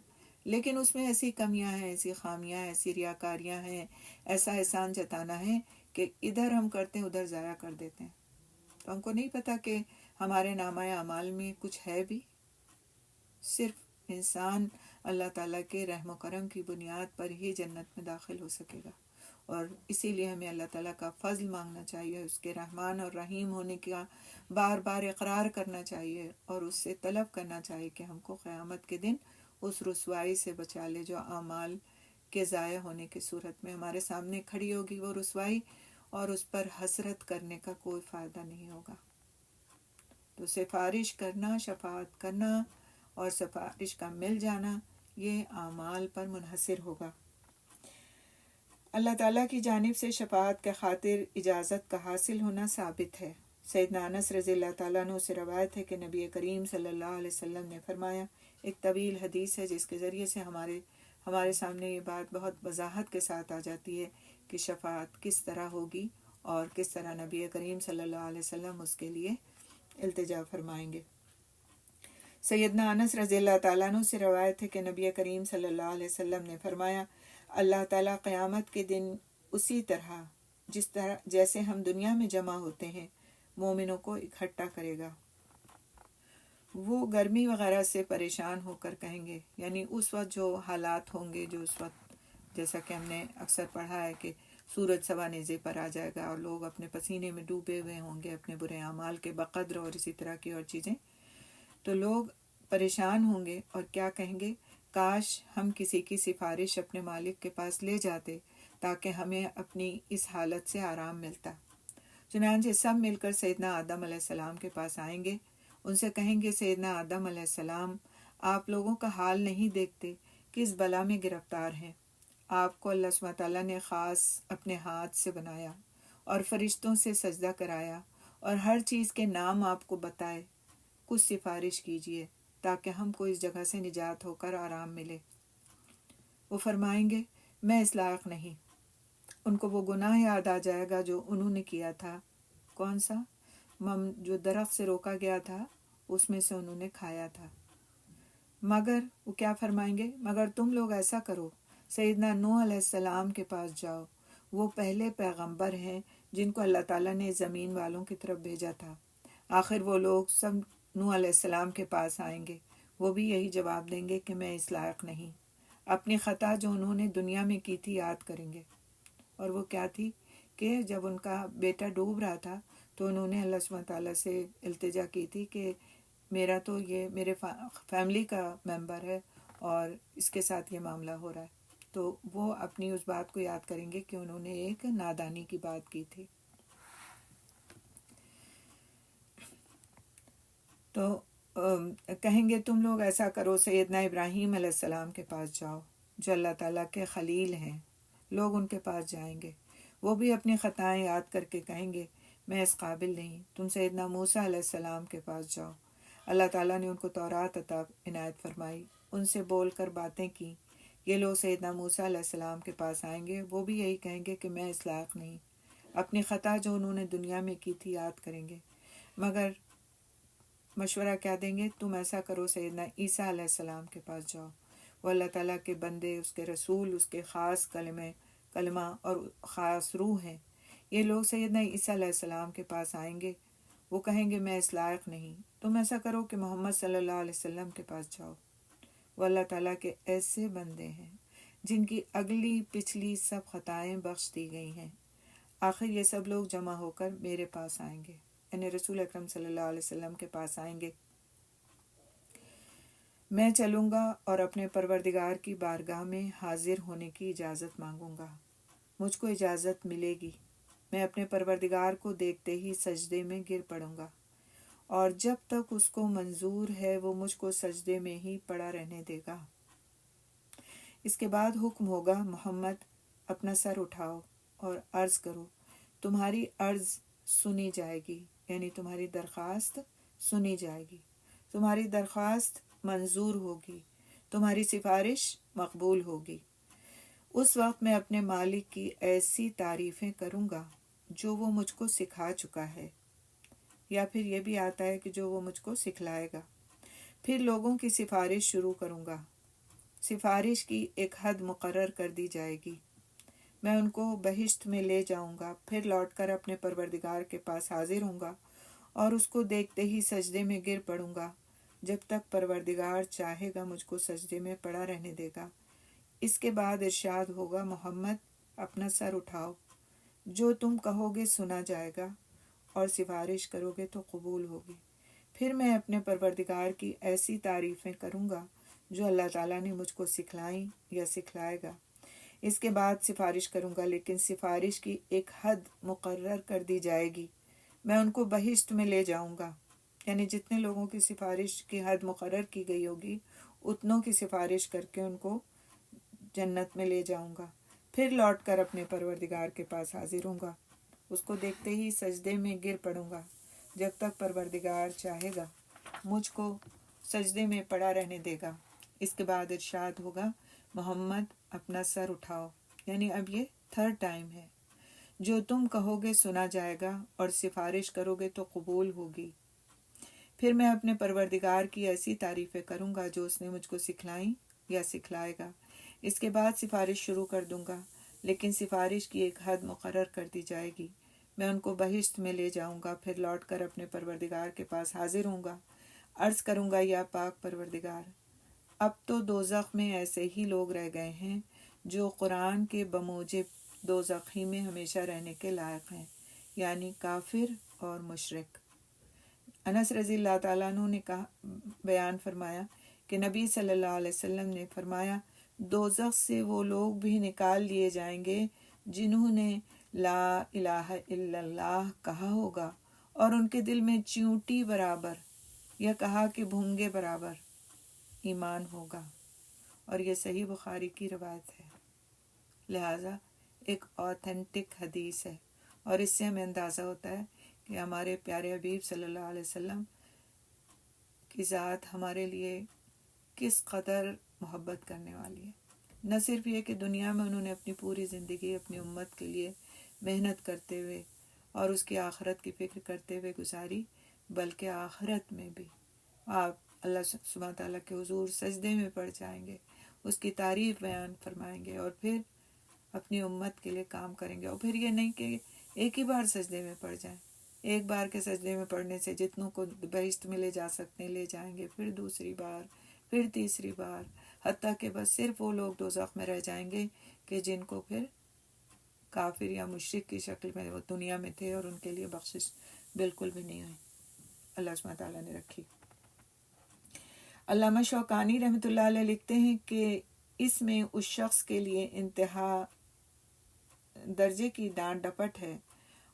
لیکن اس میں ایسی کمیاں ہیں، ایسی خامیاں ہیں، ایسی ریاکاریاں ہیں، ایسا احسان جتانا ہے کہ ادھر ہم کرتے ہیں ادھر ضائع کر دیتے ہیں۔ تو ہم کو نہیں پتہ کہ ہمارے نامہ اعمال میں کچھ ہے بھی۔ صرف انسان اللہ تعالیٰ کے رحم و کرم کی بنیاد پر ہی جنت میں داخل ہو سکے گا، اور اسی لیے ہمیں اللہ تعالیٰ کا فضل مانگنا چاہیے، اس کے رحمان اور رحیم ہونے کا بار بار اقرار کرنا چاہیے اور اس سے طلب کرنا چاہیے کہ ہم کو قیامت کے دن اس رسوائی سے بچا لے جو اعمال کے ضائع ہونے کی صورت میں ہمارے سامنے کھڑی ہوگی، وہ رسوائی، اور اس پر حسرت کرنے کا کوئی فائدہ نہیں ہوگا۔ تو سفارش کرنا، شفاعت کرنا اور سفارش کا مل جانا یہ اعمال پر منحصر ہوگا۔ اللہ تعالیٰ کی جانب سے شفاعت کے خاطر اجازت کا حاصل ہونا ثابت ہے۔ سیدنا انس رضی اللہ تعالیٰ عنہ سے روایت ہے کہ نبی کریم صلی اللہ علیہ وسلم نے فرمایا، ایک طویل حدیث ہے جس کے ذریعے سے ہمارے سامنے یہ بات بہت وضاحت کے ساتھ آ جاتی ہے کہ شفاعت کس طرح ہوگی اور کس طرح نبی کریم صلی اللہ علیہ وسلم اس کے لیے التجا فرمائیں گے۔ سیدنا انس رضی اللہ تعالیٰ عنہ سے روایت ہے کہ نبی کریم صلی اللہ علیہ وسلم نے فرمایا، اللہ تعالیٰ قیامت کے دن اسی طرح جیسے ہم دنیا میں جمع ہوتے ہیں مومنوں کو اکٹھا کرے گا۔ وہ گرمی وغیرہ سے پریشان ہو کر کہیں گے، یعنی اس وقت جو حالات ہوں گے، جو اس وقت جیسا کہ ہم نے اکثر پڑھا ہے کہ سورج سوا نیزے پر آ جائے گا اور لوگ اپنے پسینے میں ڈوبے ہوئے ہوں گے اپنے برے اعمال کے بقدر اور اسی طرح کی اور چیزیں، تو لوگ پریشان ہوں گے اور کیا کہیں گے، کاش ہم کسی کی سفارش اپنے مالک کے پاس لے جاتے تاکہ ہمیں اپنی اس حالت سے آرام ملتا۔ چنانچہ سب مل کر سیدنا آدم علیہ السلام کے پاس آئیں گے، ان سے کہیں گے، سیدنا آدم علیہ السلام، آپ لوگوں کا حال نہیں دیکھتے کس بلا میں گرفتار ہیں۔ آپ کو اللہ سبحانہ تعالیٰ نے خاص اپنے ہاتھ سے بنایا اور فرشتوں سے سجدہ کرایا اور ہر چیز کے نام آپ کو بتائے، کچھ سفارش کیجئے تاکہ ہم کو اس جگہ سے نجات ہو کر آرام ملے۔ وہ فرمائیں گے، میں اس لائق نہیں۔ ان کو وہ گناہ یاد آ جائے گا جو انہوں نے کیا تھا۔ کون سا؟ جو درخت سے روکا گیا تھا اس میں سے انہوں نے کھایا تھا۔ مگر وہ کیا فرمائیں گے؟ مگر تم لوگ ایسا کرو، سیدنا نوح علیہ السلام کے پاس جاؤ، وہ پہلے پیغمبر ہیں جن کو اللہ تعالیٰ نے زمین والوں کی طرف بھیجا تھا۔ آخر وہ لوگ سب نوح علیہ السلام کے پاس آئیں گے، وہ بھی یہی جواب دیں گے کہ میں اس لائق نہیں۔ اپنی خطا جو انہوں نے دنیا میں کی تھی یاد کریں گے، اور وہ کیا تھی کہ جب ان کا بیٹا ڈوب رہا تھا تو انہوں نے اللہ سبحانہ تعالیٰ سے التجا کی تھی کہ میرا تو یہ میرے فیملی کا ممبر ہے اور اس کے ساتھ یہ معاملہ ہو رہا ہے، تو وہ اپنی اس بات کو یاد کریں گے کہ انہوں نے ایک نادانی کی بات کی تھی۔ تو کہیں گے تم لوگ ایسا کرو، سیدنا ابراہیم علیہ السلام کے پاس جاؤ جو اللہ تعالیٰ کے خلیل ہیں۔ لوگ ان کے پاس جائیں گے، وہ بھی اپنی خطائیں یاد کر کے کہیں گے میں اس قابل نہیں۔ تم سیدنا موسیٰ علیہ السلام کے پاس جاؤ، اللہ تعالیٰ نے ان کو تورات عطا عنایت فرمائی، ان سے بول کر باتیں کی۔ یہ لوگ سیدنا موسیٰ علیہ السلام کے پاس آئیں گے، وہ بھی یہی کہیں گے کہ میں اس لائق نہیں۔ اپنی خطا جو انہوں نے دنیا میں کی تھی یاد کریں گے، مگر مشورہ کیا دیں گے؟ تم ایسا کرو، سیدنا عیسیٰ علیہ السلام کے پاس جاؤ، وہ اللہ تعالیٰ کے بندے، اس کے رسول، اس کے خاص کلمہ اور خاص روح ہیں۔ یہ لوگ سیدنا عیسیٰ علیہ السلام کے پاس آئیں گے، وہ کہیں گے میں اس لائق نہیں۔ تم ایسا کرو کہ محمد صلی اللہ علیہ وسلم کے پاس جاؤ، وہ اللہ تعالیٰ کے ایسے بندے ہیں جن کی اگلی پچھلی سب خطائیں بخش دی گئی ہیں۔ آخر یہ سب لوگ جمع ہو کر میرے پاس آئیں گے، یعنی رسول اکرم صلی اللہ علیہ وسلم کے پاس آئیں گے۔ میں چلوں گا اور اپنے پروردگار کی بارگاہ میں حاضر ہونے کی اجازت مانگوں گا۔ مجھ کو اجازت ملے گی، میں اپنے پروردگار کو دیکھتے ہی سجدے میں گر پڑوں گا، اور جب تک اس کو منظور ہے وہ مجھ کو سجدے میں ہی پڑا رہنے دے گا۔ اس کے بعد حکم ہوگا محمد اپنا سر اٹھاؤ اور عرض کرو، تمہاری عرض سنی جائے گی، یعنی تمہاری درخواست سنی جائے گی، تمہاری درخواست منظور ہوگی، تمہاری سفارش مقبول ہوگی۔ اس وقت میں اپنے مالک کی ایسی تعریفیں کروں گا جو وہ مجھ کو سکھا چکا ہے، یا پھر یہ بھی آتا ہے کہ جو وہ مجھ کو سکھلائے گا۔ پھر لوگوں کی سفارش شروع کروں گا، سفارش کی ایک حد مقرر کر دی جائے گی، میں ان کو بہشت میں لے جاؤں گا، پھر لوٹ کر اپنے پروردگار کے پاس حاضر ہوں گا اور اس کو دیکھتے ہی سجدے میں گر پڑوں گا، جب تک پروردگار چاہے گا مجھ کو سجدے میں پڑا رہنے دے گا۔ اس کے بعد ارشاد ہوگا محمد اپنا سر اٹھاؤ، جو تم کہو گے سنا جائے گا اور سفارش کرو گے تو قبول ہوگی۔ پھر میں اپنے پروردگار کی ایسی تعریفیں کروں گا جو اللہ تعالیٰ نے مجھ کو سکھلائیں یا سکھلائے گا۔ اس کے بعد سفارش کروں گا، لیکن سفارش کی ایک حد مقرر کر دی جائے گی، میں ان کو بہشت میں لے جاؤں گا، یعنی جتنے لوگوں کی سفارش کی حد مقرر کی گئی ہوگی اتنوں کی سفارش کر کے ان کو جنت میں لے جاؤں گا، پھر لوٹ کر اپنے پروردگار کے پاس حاضر ہوں گا، اس کو دیکھتے ہی سجدے میں گر پڑوں گا، جب تک پروردگار چاہے گا مجھ کو سجدے میں پڑا رہنے دے گا۔ اس کے بعد ارشاد ہوگا محمد اپنا سر اٹھاؤ، یعنی اب یہ تھرڈ ٹائم ہے، جو تم کہو گے سنا جائے گا اور سفارش کرو گے تو قبول ہوگی۔ پھر میں اپنے پروردگار کی ایسی تعریفیں کروں گا جو اس نے مجھ کو سکھلائیں یا سکھلائے گا۔ اس کے بعد سفارش شروع کر دوں گا، لیکن سفارش کی ایک حد مقرر کر دی جائے گی، میں ان کو بہشت میں لے جاؤں گا، پھر لوٹ کر اپنے پروردگار کے پاس حاضر ہوں گا، عرض کروں گا یا پاک پروردگار، اب تو دوزخ میں ایسے ہی لوگ رہ گئے ہیں جو قرآن کے بموجب دوزخ ہی میں ہمیشہ رہنے کے لائق ہیں، یعنی کافر اور مشرک۔ انس رضی اللہ تعالیٰ عنہ نے بیان فرمایا کہ نبی صلی اللہ علیہ وسلم نے فرمایا دوزخ سے وہ لوگ بھی نکال لیے جائیں گے جنہوں نے لا الہ الا اللہ کہا ہوگا اور ان کے دل میں چیونٹی برابر یا کہا کہ بھونگے برابر ایمان ہوگا، اور یہ صحیح بخاری کی روایت ہے، لہٰذا ایک آتھینٹک حدیث ہے، اور اس سے ہمیں اندازہ ہوتا ہے کہ ہمارے پیارے حبیب صلی اللہ علیہ وسلم کی ذات ہمارے لیے کس قدر محبت کرنے والی ہے۔ نہ صرف یہ کہ دنیا میں انہوں نے اپنی پوری زندگی اپنی امت کے لیے محنت کرتے ہوئے اور اس کی آخرت کی فکر کرتے ہوئے گزاری، بلکہ آخرت میں بھی آپ اللہ سبحانہ تعالیٰ کے حضور سجدے میں پڑ جائیں گے، اس کی تعریف بیان فرمائیں گے، اور پھر اپنی امت کے لیے کام کریں گے۔ اور پھر یہ نہیں کہ ایک ہی بار سجدے میں پڑ جائیں، ایک بار کے سجدے میں پڑھنے سے جتنوں کو بہشت میں لے جا سکتے ہیں لے جائیں گے، پھر دوسری بار، پھر تیسری بار، حتیٰ کہ بس صرف وہ لوگ دوزخ میں رہ جائیں گے کہ جن کو پھر کافر یا مشرک کی شکل میں وہ دنیا میں تھے اور ان کے لیے بخشش بالکل بھی نہیں ہوئی، اللہ سبحانہ تعالیٰ نے رکھی۔ علامہ شوکانی رحمۃ اللہ علیہ لکھتے ہیں کہ اس میں اس شخص کے لیے انتہا درجے کی ڈانٹ ڈپٹ ہے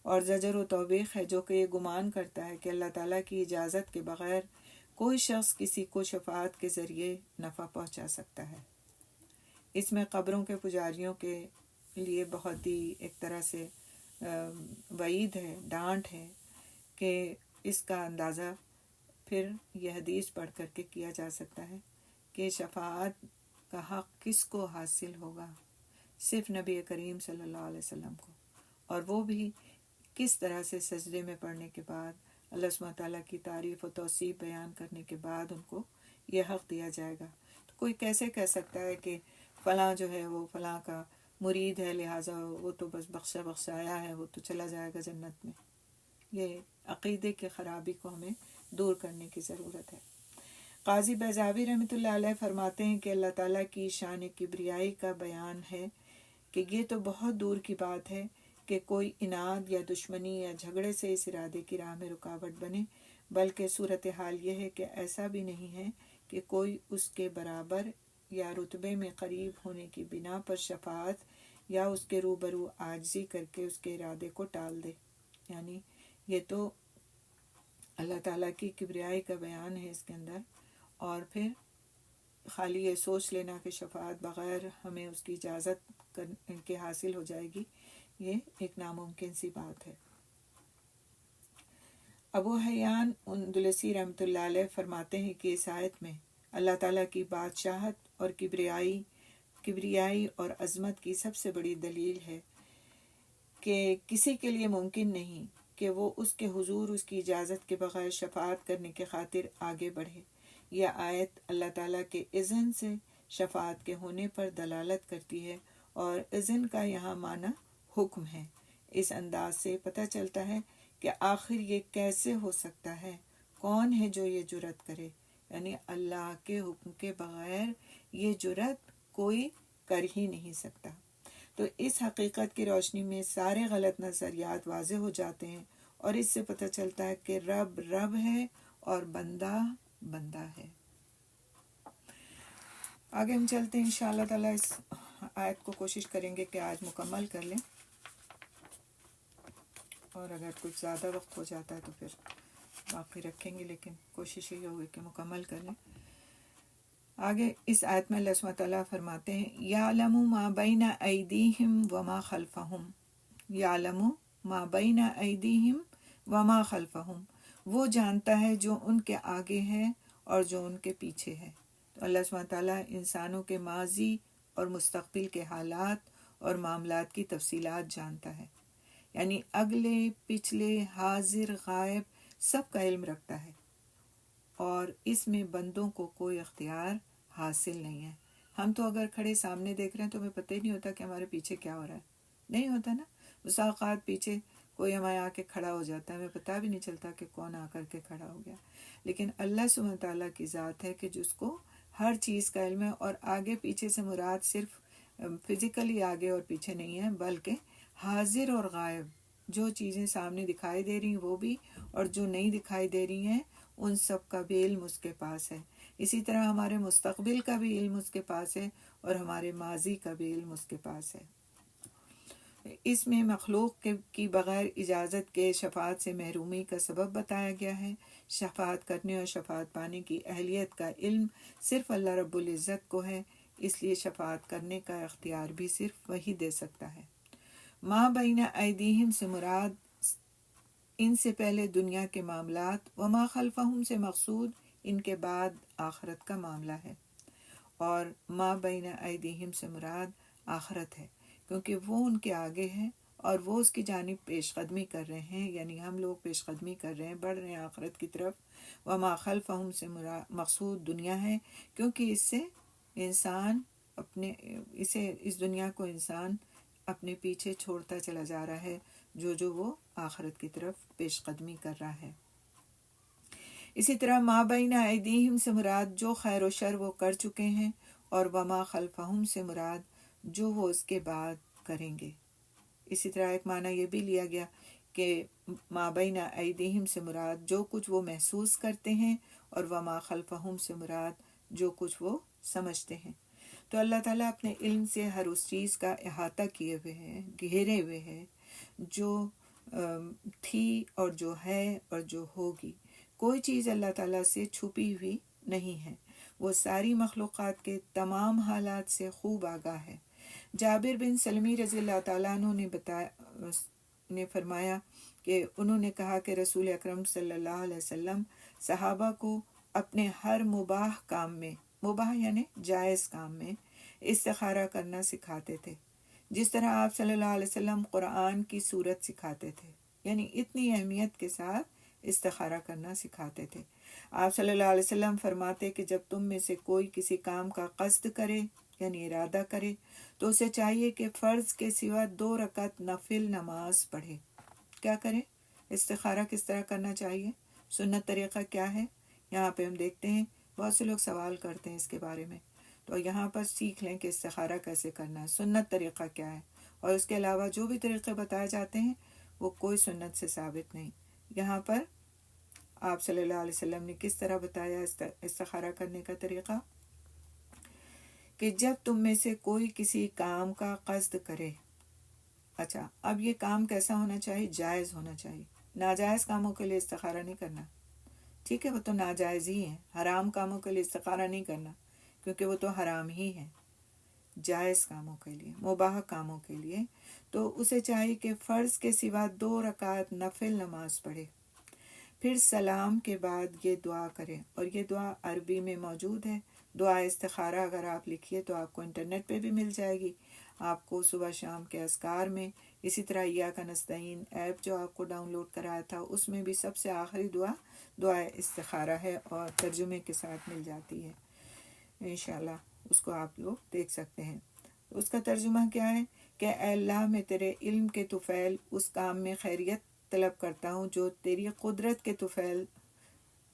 اور زجر و توبیخ ہے، جو کہ یہ گمان کرتا ہے کہ اللہ تعالیٰ کی اجازت کے بغیر کوئی شخص کسی کو شفاعت کے ذریعے نفع پہنچا سکتا ہے۔ اس میں قبروں کے پجاریوں کے لیے بہت ہی ایک طرح سے وعید ہے، ڈانٹ ہے، کہ اس کا اندازہ پھر یہ حدیث پڑھ کر کے کیا جا سکتا ہے کہ شفاعت کا حق کس کو حاصل ہوگا؟ صرف نبی کریم صلی اللہ علیہ وسلم کو، اور وہ بھی کس طرح سے سجدے میں پڑھنے کے بعد اللہ سبحانہ تعالیٰ کی تعریف و توصیف بیان کرنے کے بعد ان کو یہ حق دیا جائے گا۔ تو کوئی کیسے کہہ سکتا ہے کہ فلاں جو ہے وہ فلاں کا مرید ہے، لہٰذا وہ تو بس بخشا آیا ہے، وہ تو چلا جائے گا جنت میں؟ یہ عقیدے کی خرابی کو ہمیں دور کرنے کی ضرورت ہے۔ قاضی بیضاوی رحمۃ اللہ علیہ فرماتے ہیں کہ اللہ تعالیٰ کی شان کبریائی کا بیان ہے کہ یہ تو بہت دور کی بات ہے کہ کوئی اناد یا دشمنی یا جھگڑے سے اس ارادے کی راہ میں رکاوٹ بنے، بلکہ صورتحال یہ ہے کہ ایسا بھی نہیں ہے کہ کوئی اس کے برابر یا رتبے میں قریب ہونے کی بنا پر شفاعت یا اس کے روبرو عاجزی کر کے اس کے ارادے کو ٹال دے۔ یعنی یہ تو اللہ تعالیٰ کی کبریائی کا بیان ہے اس کے اندر، اور پھر خالی یہ سوچ لینا کہ شفاعت بغیر ہمیں اس کی اجازت کے حاصل ہو جائے گی، یہ ایک ناممکن سی بات ہے۔ ابو حیان اندلسی رحمۃ اللہ علیہ فرماتے ہیں کہ اس آیت میں اللہ تعالیٰ کی بادشاہت اور کبریائی اور عظمت کی سب سے بڑی دلیل ہے کہ کسی کے لیے ممکن نہیں کہ وہ اس کے حضور اس کی اجازت کے بغیر شفاعت کرنے کے خاطر آگے بڑھے۔ یہ آیت اللہ تعالیٰ کے اذن سے شفاعت کے ہونے پر دلالت کرتی ہے، اور اذن کا یہاں معنی حکم ہے۔ اس انداز سے پتہ چلتا ہے کہ آخر یہ کیسے ہو سکتا ہے، کون ہے جو یہ جرات کرے؟ یعنی اللہ کے حکم کے بغیر یہ جرات کوئی کر ہی نہیں سکتا۔ تو اس حقیقت کی روشنی میں سارے غلط نظریات واضح ہو جاتے ہیں، اور اس سے پتہ چلتا ہے کہ رب رب ہے اور بندہ بندہ ہے۔ آگے ہم چلتے ہیں انشاءاللہ تعالیٰ، اس آیت کو کوشش کریں گے کہ آج مکمل کر لیں، اور اگر کچھ زیادہ وقت ہو جاتا ہے تو پھر باقی رکھیں گے، لیکن کوشش یہ ہوگی کہ مکمل کر لیں۔ آگے اس آیت میں اللہ سبحانہ تعالیٰ فرماتے ہیں یعلم ما بین ایدیہم وما خلفہم، یعلم ما بین ایدیہم وما خلفہم، وہ جانتا ہے جو ان کے آگے ہے اور جو ان کے پیچھے ہے۔ تو اللہ سبحانہ تعالیٰ انسانوں کے ماضی اور مستقبل کے حالات اور معاملات کی تفصیلات جانتا ہے، یعنی اگلے پچھلے حاضر غائب سب کا علم رکھتا ہے، اور اس میں بندوں کو کوئی اختیار حاصل نہیں ہے۔ ہم تو اگر کھڑے سامنے دیکھ رہے ہیں تو ہمیں پتہ ہی نہیں ہوتا کہ ہمارے پیچھے کیا ہو رہا ہے، نہیں ہوتا نا۔ بس اوقات پیچھے کوئی ہمارے آ کے کھڑا ہو جاتا ہے، ہمیں پتہ بھی نہیں چلتا کہ کون آ کر کے کھڑا ہو گیا۔ لیکن اللہ سبحانہ تعالیٰ کی ذات ہے کہ جس کو ہر چیز کا علم ہے، اور آگے پیچھے سے مراد صرف فزیکلی آگے اور پیچھے نہیں ہے، بلکہ حاضر اور غائب، جو چیزیں سامنے دکھائی دے رہی ہیں وہ بھی، اور جو نہیں دکھائی دے رہی ہیں ان سب کا بھی علم اس کے پاس ہے۔ اسی طرح ہمارے مستقبل کا بھی علم اس کے پاس ہے، اور ہمارے ماضی کا بھی علم اس کے پاس ہے۔ اس میں مخلوق کی بغیر اجازت کے شفاعت سے محرومی کا سبب بتایا گیا ہے۔ شفاعت کرنے اور شفاعت پانے کی اہلیت کا علم صرف اللہ رب العزت کو ہے، اس لیے شفاعت کرنے کا اختیار بھی صرف وہی دے سکتا ہے۔ ما بین ایدیہم سے مراد ان سے پہلے دنیا کے معاملات، وما خلفہم سے مقصود ان کے بعد آخرت کا معاملہ ہے، اور ما بین ایدیہم سے مراد آخرت ہے، کیونکہ وہ ان کے آگے ہے اور وہ اس کی جانب پیش قدمی کر رہے ہیں، یعنی ہم لوگ پیش قدمی کر رہے ہیں، بڑھ رہے ہیں آخرت کی طرف۔ وما خلفہم سے مقصود دنیا ہے، کیونکہ اس سے انسان اس دنیا کو انسان اپنے پیچھے چھوڑتا چلا جا رہا ہے، جو وہ آخرت کی طرف پیش قدمی کر رہا ہے۔ اسی طرح ما بین ایدیہم سے مراد جو خیر و شر وہ کر چکے ہیں، اور وما خلفہم سے مراد جو وہ اس کے بعد کریں گے۔ اسی طرح ایک معنی یہ بھی لیا گیا کہ ما بین ایدیہم سے مراد جو کچھ وہ محسوس کرتے ہیں، اور وما خلفہم سے مراد جو کچھ وہ سمجھتے ہیں۔ تو اللہ تعالیٰ اپنے علم سے ہر اس چیز کا احاطہ کیے ہوئے ہیں، گھیرے ہوئے ہیں، جو تھی اور جو ہے اور جو ہوگی۔ کوئی چیز اللہ تعالیٰ سے چھپی ہوئی نہیں ہے، وہ ساری مخلوقات کے تمام حالات سے خوب آگاہ ہے۔ جابر بن سلمی رضی اللہ تعالیٰ عنہ نے فرمایا کہ انہوں نے کہا کہ رسول اکرم صلی اللہ علیہ وسلم صحابہ کو اپنے ہر مباح کام میں، مباح یعنی جائز کام میں، استخارہ کرنا سکھاتے تھے، جس طرح آپ صلی اللہ علیہ وسلم قرآن کی صورت سکھاتے تھے، یعنی اتنی اہمیت کے ساتھ استخارہ کرنا سکھاتے تھے۔ آپ صلی اللہ علیہ وسلم فرماتے کہ جب تم میں سے کوئی کسی کام کا قصد کرے یعنی ارادہ کرے تو اسے چاہیے کہ فرض کے سوا 2 رکعت نفل نماز پڑھے۔ کیا کرے؟ استخارہ کس طرح کرنا چاہیے، سنت طریقہ کیا ہے، یہاں پہ ہم دیکھتے ہیں بہت سے لوگ سوال کرتے ہیں اس کے بارے میں، تو یہاں پر سیکھ لیں کہ استخارہ کیسے کرنا ہے، سنت طریقہ کیا ہے، اور اس کے علاوہ جو بھی طریقے بتائے جاتے ہیں وہ کوئی سنت سے ثابت نہیں۔ یہاں پر آپ صلی اللہ علیہ وسلم نے کس طرح بتایا استخارہ کرنے کا طریقہ، کہ جب تم میں سے کوئی کسی کام کا قصد کرے۔ اچھا، اب یہ کام کیسا ہونا چاہیے؟ جائز ہونا چاہیے۔ ناجائز کاموں کے لیے استخارہ نہیں کرنا، ٹھیک ہے، وہ تو ناجائز ہی ہیں۔ حرام کاموں کے لیے استخارہ نہیں کرنا کیونکہ وہ تو حرام ہی ہیں۔ جائز کاموں کے لیے، مباح کاموں کے لیے تو اسے چاہیے کہ فرض کے سوا 2 رکعت نفل نماز پڑھے، پھر سلام کے بعد یہ دعا کرے، اور یہ دعا عربی میں موجود ہے۔ دعا استخارہ اگر آپ لکھیے تو آپ کو انٹرنیٹ پہ بھی مل جائے گی، آپ کو صبح شام کے اذکار میں، اسی طرح ایاک نستعین ایپ جو آپ کو ڈاؤن لوڈ کرایا تھا اس میں بھی سب سے آخری دعا استخارہ ہے، اور ترجمے کے ساتھ مل جاتی ہے، انشاءاللہ اس کو آپ لوگ دیکھ سکتے ہیں۔ اس کا ترجمہ کیا ہے کہ اے اللہ، میں تیرے علم کے طفیل اس کام میں خیریت طلب کرتا ہوں جو تیری قدرت کے طفیل،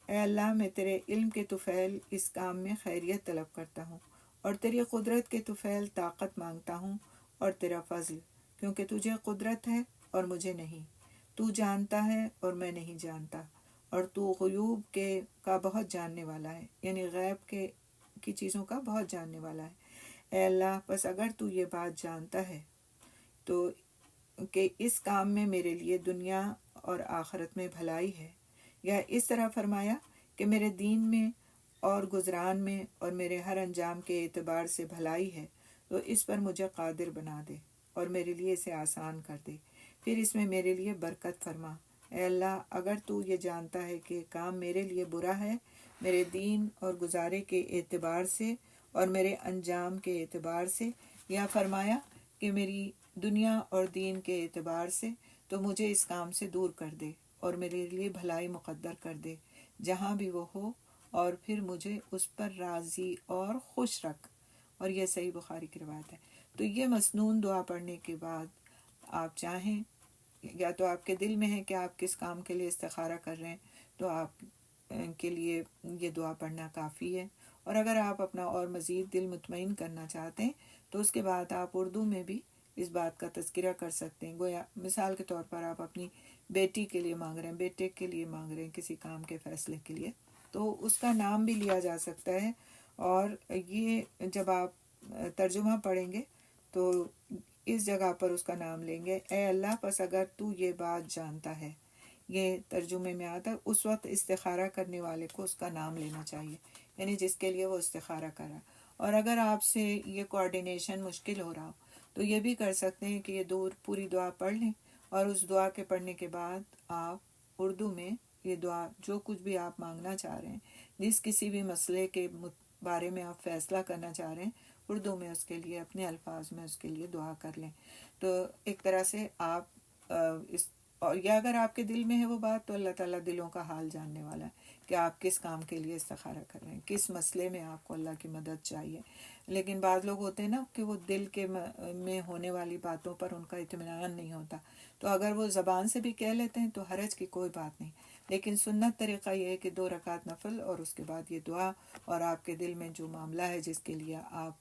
اے اللہ میں تیرے علم کے طفیل اس کام میں خیریت طلب کرتا ہوں، اور تیری قدرت کے طفیل طاقت مانگتا ہوں اور تیرا فضل، کیونکہ تجھے قدرت ہے اور مجھے نہیں، تو جانتا ہے اور میں نہیں جانتا، اور تو غیوب کا بہت جاننے والا ہے، یعنی غیب کی چیزوں کا بہت جاننے والا ہے۔ اے اللہ، بس اگر تو یہ بات جانتا ہے تو کہ اس کام میں میرے لیے دنیا اور آخرت میں بھلائی ہے، یا اس طرح فرمایا کہ میرے دین میں اور گزران میں اور میرے ہر انجام کے اعتبار سے بھلائی ہے، تو اس پر مجھے قادر بنا دے اور میرے لیے اسے آسان کر دے، پھر اس میں میرے لیے برکت فرما۔ اے اللہ، اگر تو یہ جانتا ہے کہ کام میرے لیے برا ہے میرے دین اور گزارے کے اعتبار سے اور میرے انجام کے اعتبار سے، یا فرمایا کہ میری دنیا اور دین کے اعتبار سے، تو مجھے اس کام سے دور کر دے اور میرے لیے بھلائی مقدر کر دے جہاں بھی وہ ہو، اور پھر مجھے اس پر راضی اور خوش رکھ۔ اور یہ صحیح بخاری کی روایت ہے۔ تو یہ مسنون دعا پڑھنے کے بعد آپ چاہیں، یا تو آپ کے دل میں ہے کہ آپ کس کام کے لیے استخارہ کر رہے ہیں تو آپ کے لیے یہ دعا پڑھنا کافی ہے، اور اگر آپ اپنا اور مزید دل مطمئن کرنا چاہتے ہیں تو اس کے بعد آپ اردو میں بھی اس بات کا تذکرہ کر سکتے ہیں، گویا مثال کے طور پر آپ اپنی بیٹی کے لیے مانگ رہے ہیں، بیٹے کے لیے مانگ رہے ہیں کسی کام کے فیصلے کے لیے، تو اس کا نام بھی لیا جا سکتا ہے۔ اور یہ جب آپ ترجمہ پڑھیں گے تو اس جگہ پر اس کا نام لیں گے، اے اللہ، پس اگر تو یہ بات جانتا ہے، یہ ترجمے میں آتا ہے، اس وقت استخارہ کرنے والے کو اس کا نام لینا چاہیے، یعنی جس کے لیے وہ استخارہ کر رہا ہے۔ اور اگر آپ سے یہ کوارڈینیشن مشکل ہو رہا ہو تو یہ بھی کر سکتے ہیں کہ یہ پوری دعا پڑھ لیں، اور اس دعا کے پڑھنے کے بعد آپ اردو میں یہ دعا جو کچھ بھی آپ مانگنا چاہ رہے ہیں، جس کسی بھی مسئلے کے بارے میں آپ فیصلہ کرنا چاہ رہے ہیں، اردو میں اس کے لیے اپنے الفاظ میں اس کے لیے دعا کر لیں. تو ایک طرح سے آپ اس اور یا اگر آپ کے دل میں ہے وہ بات تو اللہ تعالیٰ دلوں کا حال جاننے والا ہے کہ آپ کس کام کے لیے استخارہ کر رہے ہیں, کس مسئلے میں آپ کو اللہ کی مدد چاہیے. لیکن بعض لوگ ہوتے ہیں نا کہ وہ دل کے میں ہونے والی باتوں پر ان کا اطمینان نہیں ہوتا, تو اگر وہ زبان سے بھی کہہ لیتے ہیں تو حرج کی کوئی بات نہیں. لیکن سنت طریقہ یہ ہے کہ 2 رکعت نفل اور اس کے بعد یہ دعا, اور آپ کے دل میں جو معاملہ ہے جس کے لیے آپ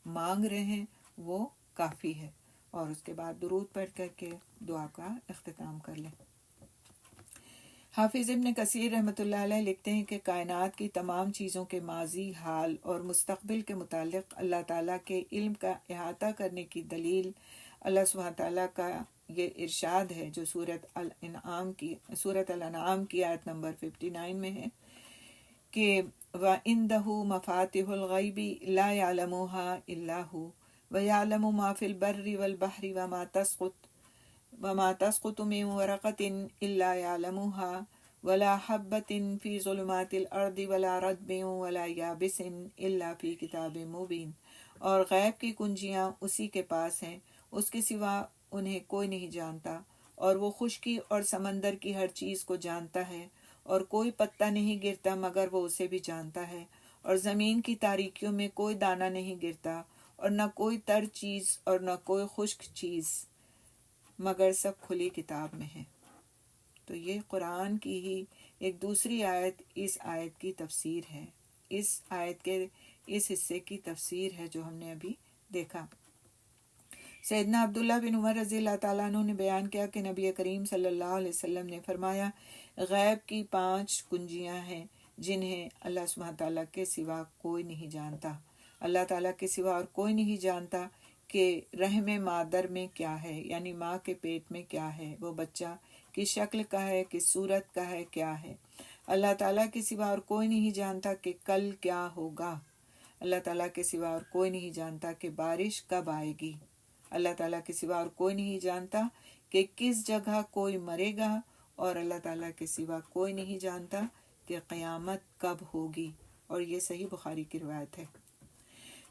مانگ رہے ہیں وہ کافی ہے, اور اس کے بعد درود پڑھ کر کے دعا کا اختتام کر لیں. حافظ ابن کثیر رحمۃ اللہ علیہ لکھتے ہیں کہ کائنات کی تمام چیزوں کے ماضی, حال اور مستقبل کے متعلق اللہ تعالیٰ کے علم کا احاطہ کرنے کی دلیل اللہ سبحانہ تعالیٰ کا یہ ارشاد ہے جو سورۃ الانعام کی آیت نمبر 59 میں ہے کہ وَعِندَهُ مَفَاتِحُ الْغَيْبِ لَا يَعْلَمُهَا إِلَّا هُوَ وَيَعْلَمُ مَا فِي الْبَرِّ وَالْبَحْرِ وَمَا تَسْقُطُ مِنْ وَرَقَةٍ إِلَّا يَعْلَمُهَا وَلَا حَبَّةٍ فِي ظُلُمَاتِ الْأَرْضِ وَلَا رَطْبٍ وَلَا يَابِسٍ إِلَّا فِي كِتَابٍ مُبِينٍ. اور غیب کی کنجیاں اسی کے پاس ہیں, اس کے سوا انہیں کوئی نہیں جانتا, اور وہ خشکی اور سمندر کی ہر چیز کو جانتا ہے, اور کوئی پتا نہیں گرتا مگر وہ اسے بھی جانتا ہے, اور زمین کی تاریکیوں میں کوئی دانہ نہیں گرتا, اور نہ کوئی تر چیز اور نہ کوئی خشک چیز, مگر سب کھلی کتاب میں ہے. تو یہ قرآن کی ہی ایک دوسری آیت اس آیت کی تفسیر ہے, اس آیت کے اس حصے کی تفسیر ہے جو ہم نے ابھی دیکھا. سیدنا عبداللہ بن عمر رضی اللہ تعالیٰ عنہ نے بیان کیا کہ نبی کریم صلی اللہ علیہ وسلم نے فرمایا, غیب کی 5 کنجیاں ہیں جنہیں اللہ سبحانہ تعالیٰ کے سوا کوئی نہیں جانتا. اللہ تعالیٰ کے سوا اور کوئی نہیں جانتا کہ رحم مادر میں کیا ہے, یعنی ماں کے پیٹ میں کیا ہے, وہ بچہ کس شکل کا ہے, کس صورت کا ہے, کیا ہے. اللہ تعالیٰ کے سوا اور کوئی نہیں جانتا کہ کل کیا ہوگا. اللہ تعالیٰ کے سوا اور کوئی نہیں جانتا کہ بارش کب آئے گی. اللہ تعالیٰ کے سوا اور کوئی نہیں جانتا کہ کس جگہ کوئی مرے گا, اور اللہ تعالیٰ کے سوا کوئی نہیں جانتا کہ قیامت کب ہوگی. اور یہ صحیح بخاری کی روایت ہے.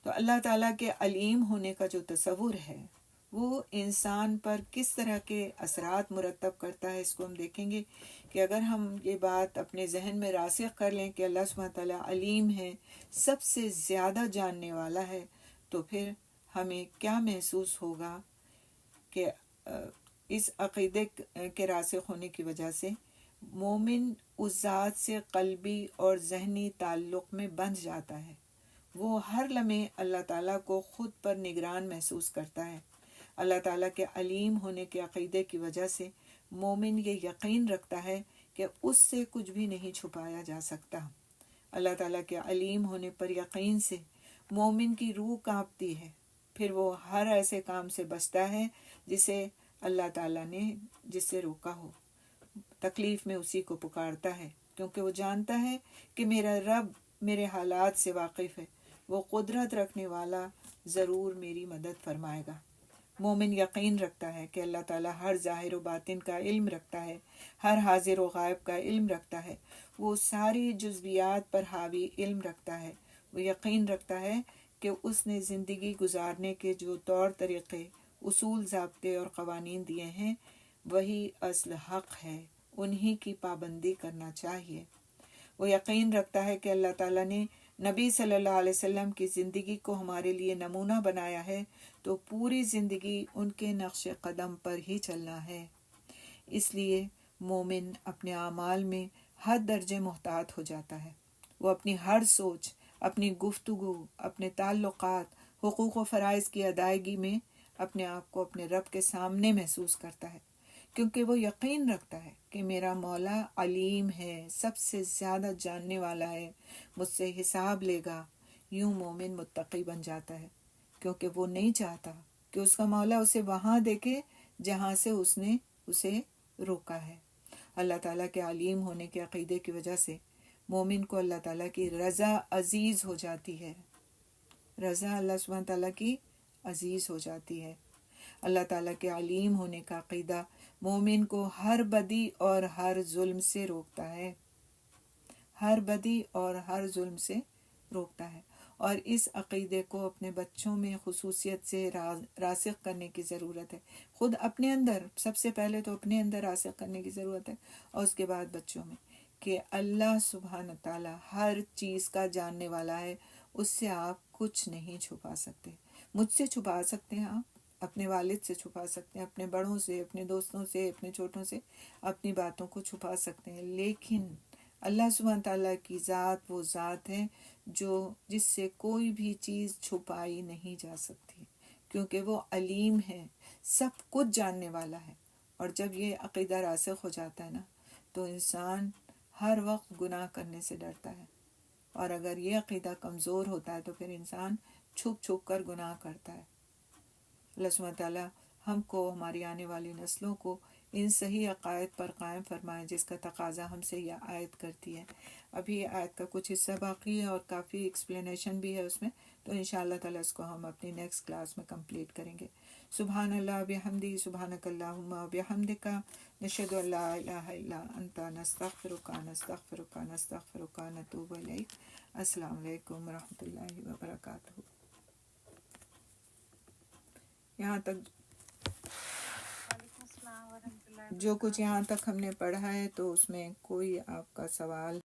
تو اللہ تعالیٰ کے علیم ہونے کا جو تصور ہے وہ انسان پر کس طرح کے اثرات مرتب کرتا ہے, اس کو ہم دیکھیں گے کہ اگر ہم یہ بات اپنے ذہن میں راسخ کر لیں کہ اللہ سبحانہ تعالیٰ علیم ہے, سب سے زیادہ جاننے والا ہے, تو پھر ہمیں کیا محسوس ہوگا کہ اس عقیدے کے راسخ ہونے کی وجہ سے مومن اس ذات سے قلبی اور ذہنی تعلق میں بندھ جاتا ہے. وہ ہر لمحے اللہ تعالیٰ کو خود پر نگران محسوس کرتا ہے. اللہ تعالیٰ کے علیم ہونے کے عقیدے کی وجہ سے مومن یہ یقین رکھتا ہے کہ اس سے کچھ بھی نہیں چھپایا جا سکتا. اللہ تعالیٰ کے علیم ہونے پر یقین سے مومن کی روح کانپتی ہے. پھر وہ ہر ایسے کام سے بچتا ہے جسے اللہ تعالیٰ نے جس سے روکا ہو. تکلیف میں اسی کو پکارتا ہے کیونکہ وہ جانتا ہے کہ میرا رب میرے حالات سے واقف ہے, وہ قدرت رکھنے والا ضرور میری مدد فرمائے گا. مومن یقین رکھتا ہے کہ اللہ تعالیٰ ہر ظاہر و باطن کا علم رکھتا ہے, ہر حاضر و غائب کا علم رکھتا ہے, وہ ساری جزویات پر حاوی علم رکھتا ہے. وہ یقین رکھتا ہے کہ اس نے زندگی گزارنے کے جو طور طریقے, اصول, ضابطے اور قوانین دیے ہیں وہی اصل حق ہے, انہی کی پابندی کرنا چاہیے. وہ یقین رکھتا ہے کہ اللہ تعالیٰ نے نبی صلی اللہ علیہ وسلم کی زندگی کو ہمارے لیے نمونہ بنایا ہے, تو پوری زندگی ان کے نقش قدم پر ہی چلنا ہے. اس لیے مومن اپنے اعمال میں حد درجے محتاط ہو جاتا ہے. وہ اپنی ہر سوچ, اپنی گفتگو, اپنے تعلقات, حقوق و فرائض کی ادائیگی میں اپنے آپ کو اپنے رب کے سامنے محسوس کرتا ہے, کیونکہ وہ یقین رکھتا ہے کہ میرا مولا علیم ہے, سب سے زیادہ جاننے والا ہے, مجھ سے حساب لے گا. یوں مومن متقی بن جاتا ہے کیونکہ وہ نہیں چاہتا کہ اس کا مولا اسے وہاں دیکھے جہاں سے اس نے اسے روکا ہے. اللہ تعالیٰ کے علیم ہونے کے عقیدے کی وجہ سے مومن کو اللہ تعالیٰ کی رضا عزیز ہو جاتی ہے. رضا اللہ سبحانہ تعالیٰ کی عزیز ہو جاتی ہے. اللہ تعالیٰ کے علیم ہونے کا عقیدہ مومن کو ہر بدی اور ہر ظلم سے روکتا ہے, ہر بدی اور ہر ظلم سے روکتا ہے. اور اس عقیدے کو اپنے بچوں میں خصوصیت سے راسخ کرنے کی ضرورت ہے. خود اپنے اندر، سب سے پہلے تو اپنے اندر راسخ کرنے کی ضرورت ہے، اور اس کے بعد بچوں میں، کہ اللہ سبحانہ تعالیٰ ہر چیز کا جاننے والا ہے. اس سے آپ کچھ نہیں چھپا سکتے. مجھ سے چھپا سکتے ہیں آپ، اپنے والد سے چھپا سکتے ہیں، اپنے بڑوں سے، اپنے دوستوں سے، اپنے چھوٹوں سے اپنی باتوں کو چھپا سکتے ہیں، لیکن اللہ سبحانہ تعالیٰ کی ذات وہ ذات ہے جس سے کوئی بھی چیز چھپائی نہیں جا سکتی، کیونکہ وہ علیم ہے، سب کچھ جاننے والا ہے. اور جب یہ عقیدہ راسخ ہو جاتا ہے نا، تو انسان ہر وقت گناہ کرنے سے ڈرتا ہے. اور اگر یہ عقیدہ کمزور ہوتا ہے تو پھر انسان چھپ چھپ کر گناہ کرتا ہے. اللہ سبحانہ تعالیٰ ہم کو، ہماری آنے والی نسلوں کو ان صحیح عقائد پر قائم فرمائے جس کا تقاضا ہم سے یہ آیت کرتی ہے. ابھی آیت کا کچھ حصہ باقی ہے اور کافی ایکسپلینیشن بھی ہے اس میں، تو انشاءاللہ تعالیٰ اس کو ہم اپنی نیکسٹ کلاس میں کمپلیٹ کریں گے. سبحان اللہ بحمدی، سبحانک اللہم بحمدک، نشہد ان لا الہ الا انت، نستغفرک نستغفرک نستغفرک نتوب الیک. السلام علیکم ورحمۃ اللہ وبرکاتہ. یہاں تک جو کچھ یہاں تک ہم نے پڑھا ہے، تو اس میں کوئی آپ کا سوال